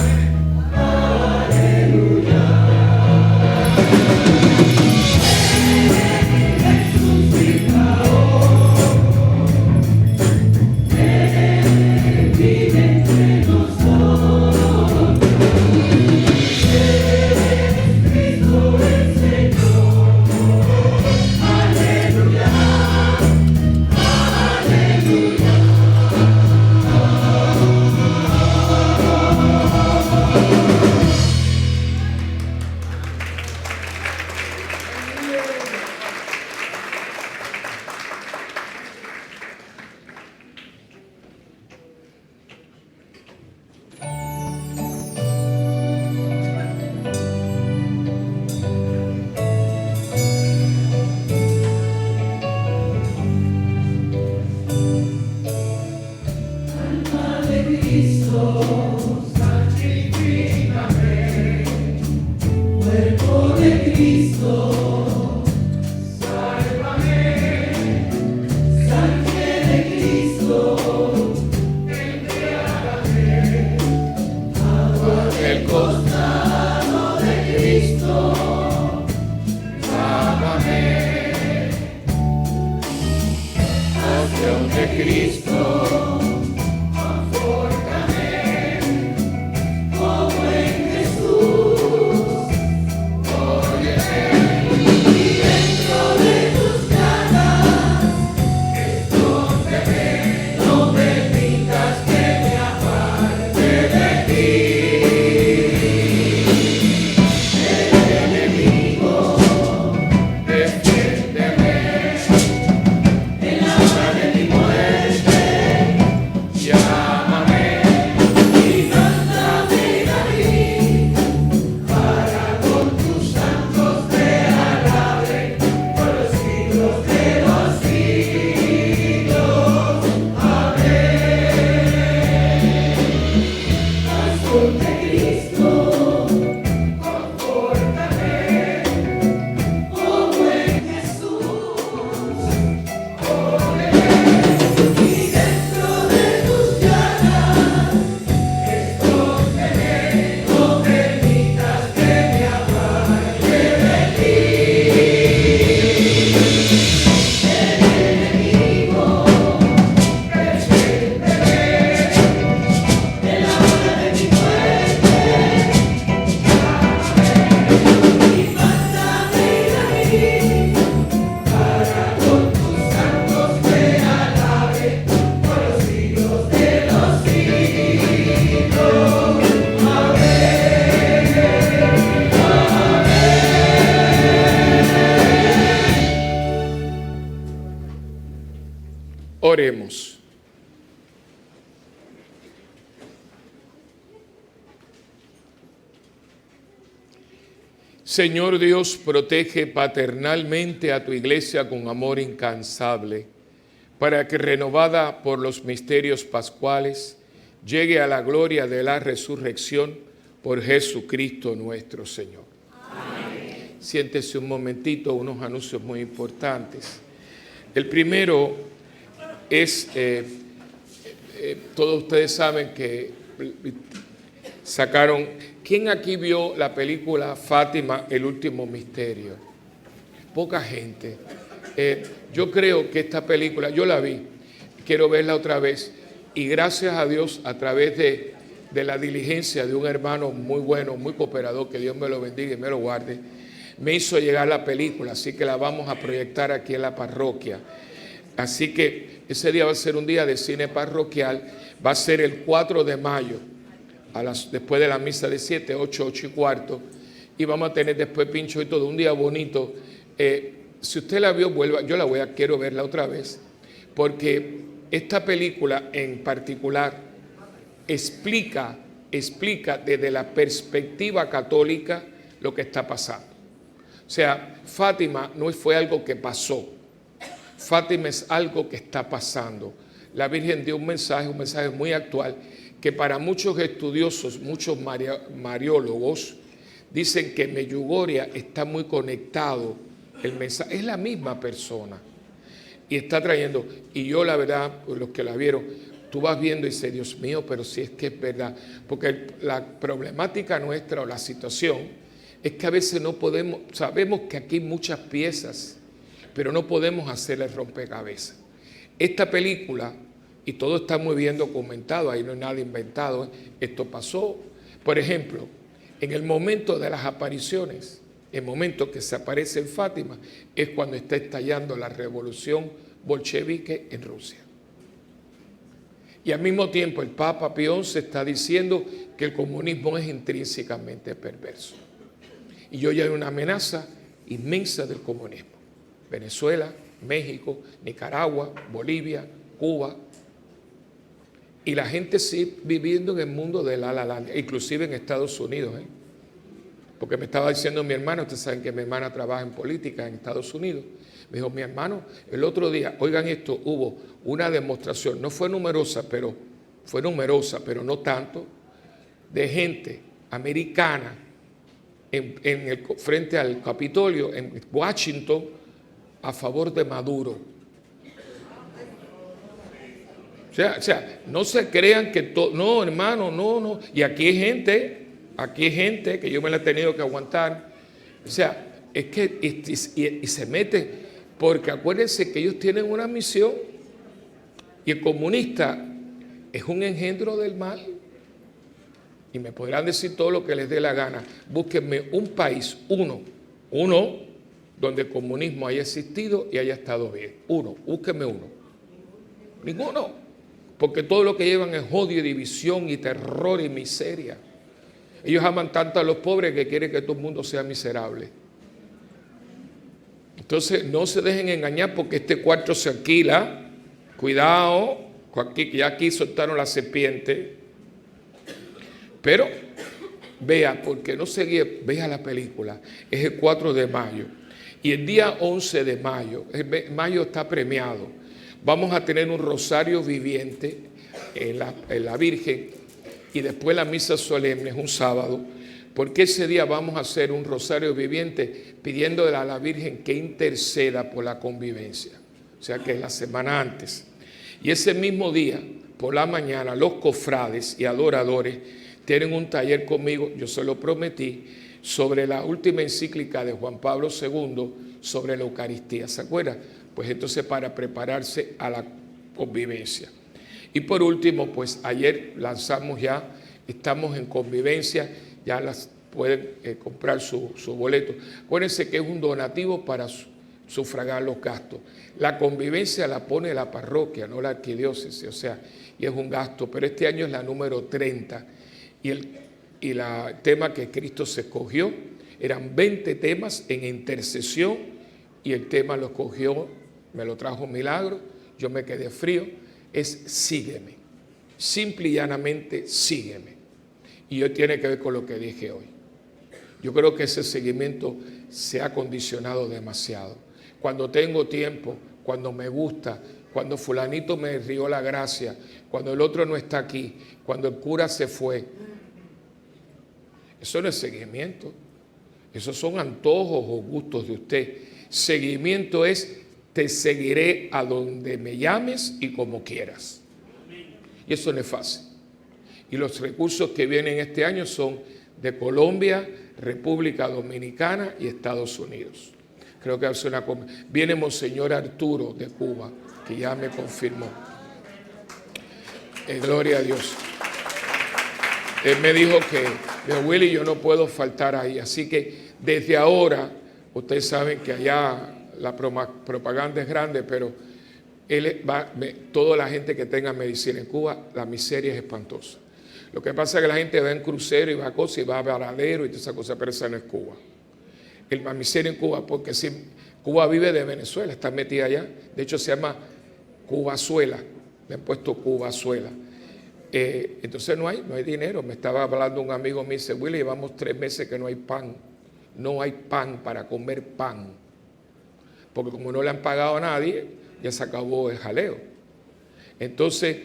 Oremos. Señor Dios, protege paternalmente a tu iglesia con amor incansable, para que renovada por los misterios pascuales, llegue a la gloria de la resurrección por Jesucristo nuestro Señor. Amén. Siéntese un momentito, unos anuncios muy importantes. El primero es, todos ustedes saben que sacaron, ¿quién aquí vio la película Fátima, el último misterio? Poca gente. Yo creo que esta película, yo la vi, quiero verla otra vez, y gracias a Dios, a través de la diligencia de un hermano muy bueno, muy cooperador, que Dios me lo bendiga y me lo guarde, me hizo llegar la película, así que la vamos a proyectar aquí en la parroquia. Así que ese día va a ser un día de cine parroquial, va a ser el 4 de mayo, después de la misa de 7, 8, 8 y cuarto, y vamos a tener después pincho y todo, un día bonito. Si usted la vio, vuelva, yo quiero verla otra vez, porque esta película en particular explica desde la perspectiva católica lo que está pasando. O sea, Fátima no fue algo que pasó, Fátima es algo que está pasando. La Virgen dio un mensaje muy actual, que para muchos estudiosos, muchos mariólogos, dicen que Medjugorje está muy conectado. El mensaje es la misma persona y está trayendo, y yo la verdad, los que la vieron, tú vas viendo y dices, Dios mío, pero si es que es verdad. Porque la problemática nuestra o la situación es que a veces no podemos, sabemos que aquí hay muchas piezas, pero no podemos hacerle rompecabezas. Esta película, y todo está muy bien documentado, ahí no hay nada inventado, esto pasó. Por ejemplo, en el momento de las apariciones, el momento que se aparece en Fátima, es cuando está estallando la revolución bolchevique en Rusia. Y al mismo tiempo el Papa Pío XI está diciendo que el comunismo es intrínsecamente perverso. Y hoy hay una amenaza inmensa del comunismo. Venezuela, México, Nicaragua, Bolivia, Cuba. Y la gente sigue viviendo en el mundo de la land, inclusive en Estados Unidos. Porque me estaba diciendo mi hermana, ustedes saben que mi hermana trabaja en política en Estados Unidos. Me dijo, mi hermano, el otro día, oigan esto, hubo una demostración, no fue numerosa, pero no tanto, de gente americana frente al Capitolio en Washington a favor de Maduro. O sea, no se crean que todo, no, hermano, no. Y aquí hay gente que yo me la he tenido que aguantar. O sea, es que y se meten, porque acuérdense que ellos tienen una misión y el comunista es un engendro del mal. Y me podrán decir todo lo que les dé la gana. Búsquenme un país, uno, donde el comunismo haya existido y haya estado bien. Búsquenme uno. Ninguno. Porque todo lo que llevan es odio y división y terror y miseria. Ellos aman tanto a los pobres que quieren que todo el mundo sea miserable. Entonces no se dejen engañar porque este cuarto se alquila. Cuidado, ya aquí soltaron la serpiente. Pero vea, porque no seguía, vea la película. Es el 4 de mayo. Y el día 11 de mayo, mayo está premiado. Vamos a tener un rosario viviente en la Virgen y después la misa solemne, es un sábado, porque ese día vamos a hacer un rosario viviente pidiéndole a la Virgen que interceda por la convivencia, o sea que es la semana antes. Y ese mismo día, por la mañana, los cofrades y adoradores tienen un taller conmigo, yo se lo prometí, sobre la última encíclica de Juan Pablo II sobre la Eucaristía, ¿se acuerdan? Pues entonces para prepararse a la convivencia. Y por último, pues ayer lanzamos ya, estamos en convivencia, ya las pueden comprar su boleto. Acuérdense que es un donativo para sufragar los gastos. La convivencia la pone la parroquia, no la arquidiócesis, o sea, y es un gasto, pero este año es la número 30. Y el tema que Cristo se escogió, eran 20 temas en intercesión, y el tema lo escogió, me lo trajo Milagro, yo me quedé frío, es sígueme, simple y llanamente sígueme. Y hoy tiene que ver con lo que dije hoy. Yo creo que ese seguimiento se ha condicionado demasiado. Cuando tengo tiempo, cuando me gusta, cuando fulanito me rió la gracia, cuando el otro no está aquí, cuando el cura se fue. Eso no es seguimiento. Esos son antojos o gustos de usted. Seguimiento es te seguiré a donde me llames y como quieras. Y eso no es fácil. Y los recursos que vienen este año son de Colombia, República Dominicana y Estados Unidos. Creo que hace una... Viene Monseñor Arturo de Cuba, que ya me confirmó. Gloria a Dios. Él me dijo que, Willy, yo no puedo faltar ahí. Así que desde ahora, ustedes saben que allá la propaganda es grande, pero toda la gente que tenga medicina en Cuba, la miseria es espantosa. Lo que pasa es que la gente va en crucero y va a cosas y va a Varadero y toda esa cosa, pero esa no es Cuba. La miseria en Cuba, porque si Cuba vive de Venezuela, está metida allá. De hecho, se llama Cubazuela. Le han puesto Cubazuela. Entonces no hay dinero. Me estaba hablando un amigo, me dice, Willy, llevamos 3 meses que no hay pan. No hay pan para comer pan. Porque como no le han pagado a nadie, ya se acabó el jaleo. Entonces,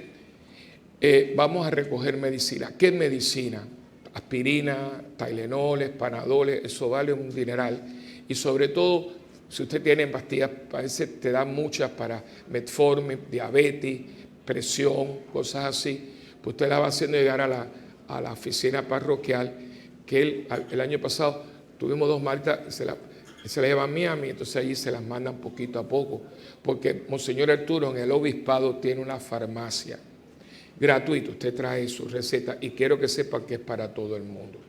vamos a recoger medicina. ¿Qué medicina? Aspirina, Tylenoles, Panadoles, eso vale un dineral. Y sobre todo, si usted tiene pastillas, a veces te dan muchas para metformin, diabetes, presión, cosas así, pues usted la va haciendo llegar a la oficina parroquial, que el año pasado tuvimos 2 maletas, se la llevan a Miami, entonces allí se las mandan poquito a poco, porque Monseñor Arturo en el obispado tiene una farmacia gratuita, usted trae su receta y quiero que sepan que es para todo el mundo.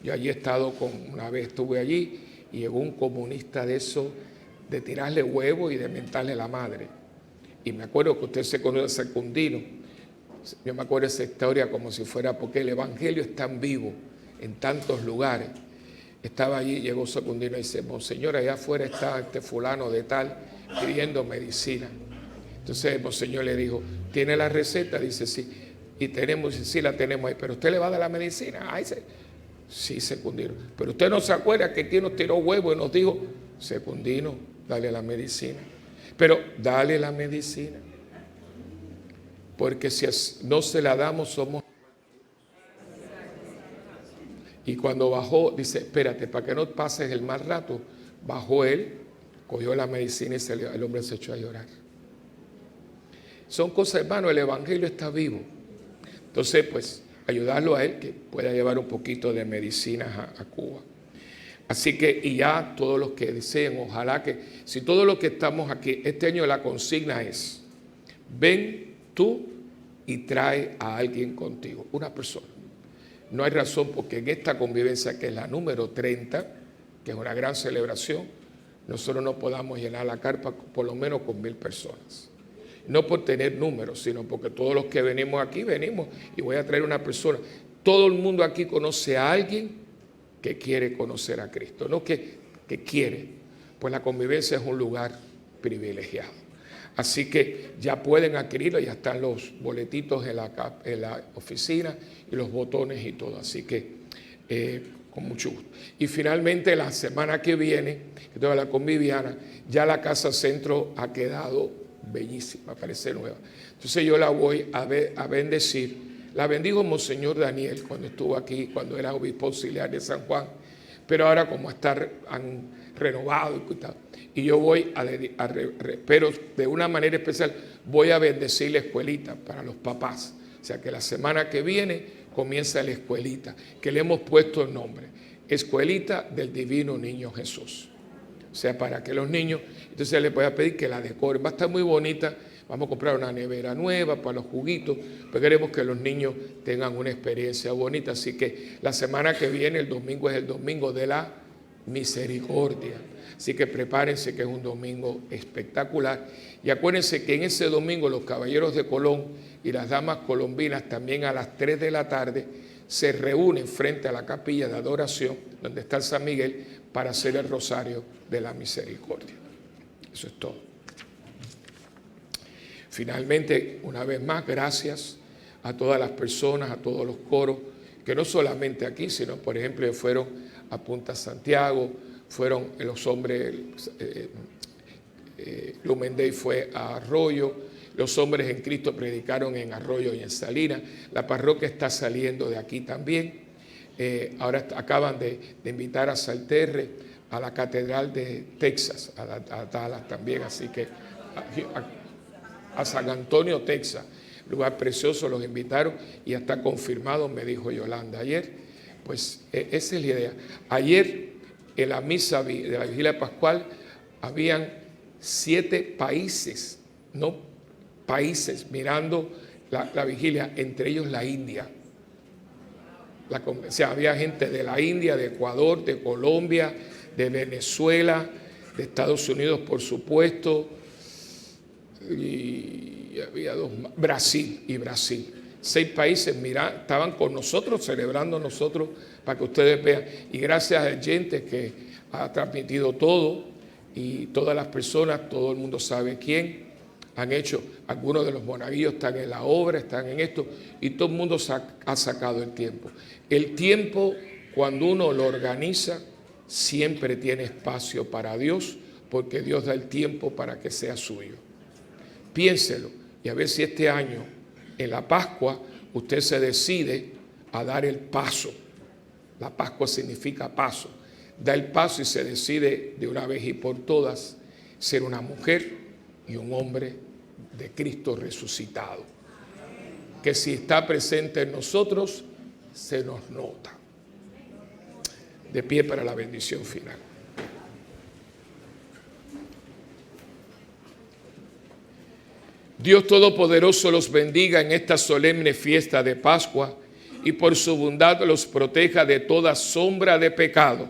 Yo allí he estado una vez estuve allí y llegó un comunista de eso, de tirarle huevo y de mentarle la madre. Y me acuerdo que usted se conoce a Secundino. Yo me acuerdo esa historia como si fuera, porque el evangelio es tan vivo en tantos lugares. Estaba allí, llegó Secundino y dice, Monseñor, allá afuera está este fulano de tal pidiendo medicina. Entonces el Monseñor le dijo, ¿tiene la receta? Dice, sí. Y tenemos, dice, sí, la tenemos ahí. ¿Pero usted le va a dar la medicina? Ay, sí, Secundino. Pero usted no se acuerda que aquí nos tiró huevo y nos dijo, Secundino, dale la medicina. Pero dale la medicina. Porque si no se la damos, somos... Y cuando bajó, dice, espérate, para que no pases el mal rato, bajó él, cogió la medicina y el hombre se echó a llorar. Son cosas, hermano, el evangelio está vivo. Entonces, pues, ayudarlo a él que pueda llevar un poquito de medicinas a Cuba. Así que, y ya todos los que deseen, ojalá que, si todos los que estamos aquí, este año la consigna es, ven tú y trae a alguien contigo, una persona. No hay razón porque en esta convivencia, que es la número 30, que es una gran celebración, nosotros no podamos llenar la carpa por lo menos con 1000 personas. No por tener números, sino porque todos los que venimos aquí, venimos y voy a traer una persona. Todo el mundo aquí conoce a alguien que quiere conocer a Cristo, no que quiere, pues la convivencia es un lugar privilegiado. Así que ya pueden adquirirlo, ya están los boletitos en la oficina y los botones y todo, así que con mucho gusto. Y finalmente la semana que viene, que toda la conviviana, ya la Casa Centro ha quedado bellísima, parece nueva. Entonces yo la voy a bendecir. La bendijo Monseñor Daniel cuando estuvo aquí, cuando era obispo auxiliar de San Juan, pero ahora como han renovado y yo voy pero de una manera especial voy a bendecir la escuelita para los papás. O sea que la semana que viene comienza la escuelita, que le hemos puesto el nombre, Escuelita del Divino Niño Jesús. O sea, para que los niños, entonces les voy a pedir que la decoren, va a estar muy bonita, vamos a comprar una nevera nueva para los juguitos, pero queremos que los niños tengan una experiencia bonita, así que la semana que viene, el domingo es el domingo de la misericordia, así que prepárense que es un domingo espectacular, y acuérdense que en ese domingo los caballeros de Colón y las damas colombinas también a las 3 de la tarde se reúnen frente a la capilla de adoración, donde está el San Miguel, para hacer el rosario de la misericordia. Eso es todo. Finalmente, una vez más, gracias a todas las personas, a todos los coros, que no solamente aquí, sino, por ejemplo, fueron a Punta Santiago, fueron los hombres, Lumen Day fue a Arroyo, los hombres en Cristo predicaron en Arroyo y en Salinas, la parroquia está saliendo de aquí también. Ahora acaban de invitar a Salterre, a la Catedral de Texas, a Dallas también, así que a San Antonio, Texas, lugar precioso, los invitaron y ya está confirmado, me dijo Yolanda ayer. Pues esa es la idea. Ayer en la misa de la Vigilia Pascual habían 7 países, no países, mirando la vigilia, entre ellos la India. O sea, había gente de la India, de Ecuador, de Colombia, de Venezuela, de Estados Unidos, por supuesto, y había 2 más, Brasil. 6 países, estaban con nosotros, celebrando nosotros, para que ustedes vean. Y gracias a gente que ha transmitido todo, y todas las personas, todo el mundo sabe quién, han hecho, algunos de los monaguillos están en la obra, están en esto, y todo el mundo ha sacado el tiempo. El tiempo, cuando uno lo organiza, siempre tiene espacio para Dios, porque Dios da el tiempo para que sea suyo. Piénselo, y a ver si este año, en la Pascua, usted se decide a dar el paso. La Pascua significa paso. Da el paso y se decide de una vez y por todas ser una mujer y un hombre de Cristo resucitado, que si está presente en nosotros, se nos nota. De pie para la bendición final. Dios Todopoderoso los bendiga en esta solemne fiesta de Pascua y por su bondad los proteja de toda sombra de pecado.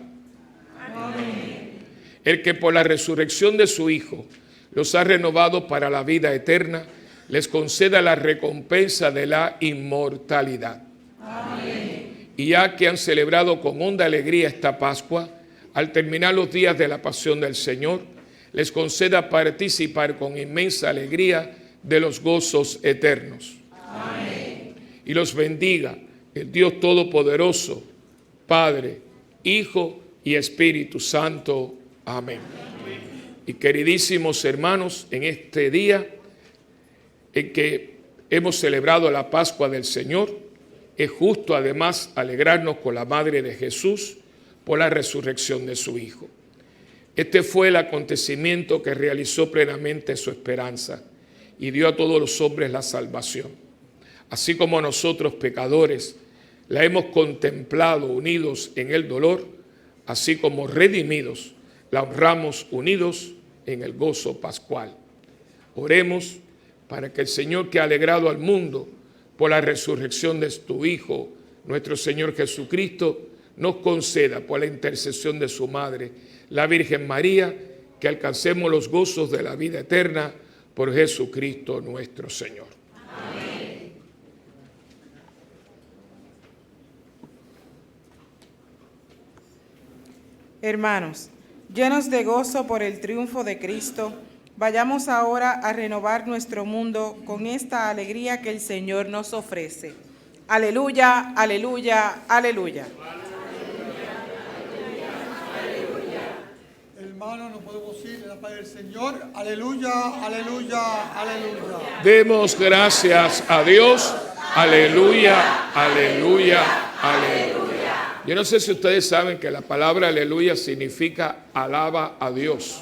Amén. El que por la resurrección de su Hijo los ha renovado para la vida eterna, les conceda la recompensa de la inmortalidad. Amén. Y ya que han celebrado con honda alegría esta Pascua, al terminar los días de la pasión del Señor, les conceda participar con inmensa alegría de los gozos eternos. Amén. Y los bendiga el Dios Todopoderoso, Padre, Hijo y Espíritu Santo. Amén. Y queridísimos hermanos, en este día en que hemos celebrado la Pascua del Señor, es justo además alegrarnos con la Madre de Jesús por la resurrección de su Hijo. Este fue el acontecimiento que realizó plenamente su esperanza y dio a todos los hombres la salvación. Así como nosotros pecadores la hemos contemplado unidos en el dolor, así como redimidos la honramos unidos en el gozo pascual. Oremos para que el Señor, que ha alegrado al mundo por la resurrección de tu Hijo, nuestro Señor Jesucristo, nos conceda por la intercesión de su Madre, la Virgen María, que alcancemos los gozos de la vida eterna por Jesucristo nuestro Señor. Amén. Hermanos, llenos de gozo por el triunfo de Cristo, vayamos ahora a renovar nuestro mundo con esta alegría que el Señor nos ofrece. Aleluya, aleluya, aleluya. Hermanos, no podemos ir en la paz del Señor. Aleluya, aleluya, aleluya. Demos gracias a Dios. Aleluya, aleluya, aleluya. Yo no sé si ustedes saben que la palabra aleluya significa alaba a Dios.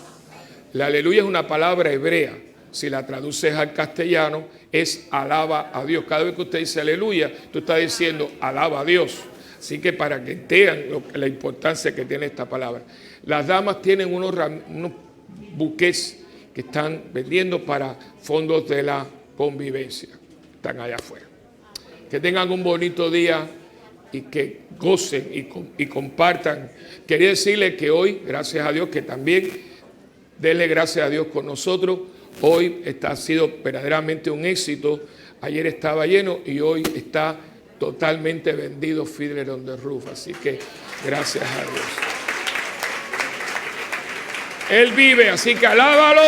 La aleluya es una palabra hebrea. Si la traduces al castellano, es alaba a Dios. Cada vez que usted dice aleluya, tú estás diciendo alaba a Dios. Así que para que vean la importancia que tiene esta palabra. Las damas tienen unos buqués que están vendiendo para fondos de la convivencia. Están allá afuera. Que tengan un bonito día y que gocen y compartan. Quería decirles que hoy, gracias a Dios, que también denle gracias a Dios con nosotros. Hoy ha sido verdaderamente un éxito. Ayer estaba lleno y hoy está totalmente vendido Fiddler on the Roof. Así que gracias a Dios. Él vive, así que alábalo.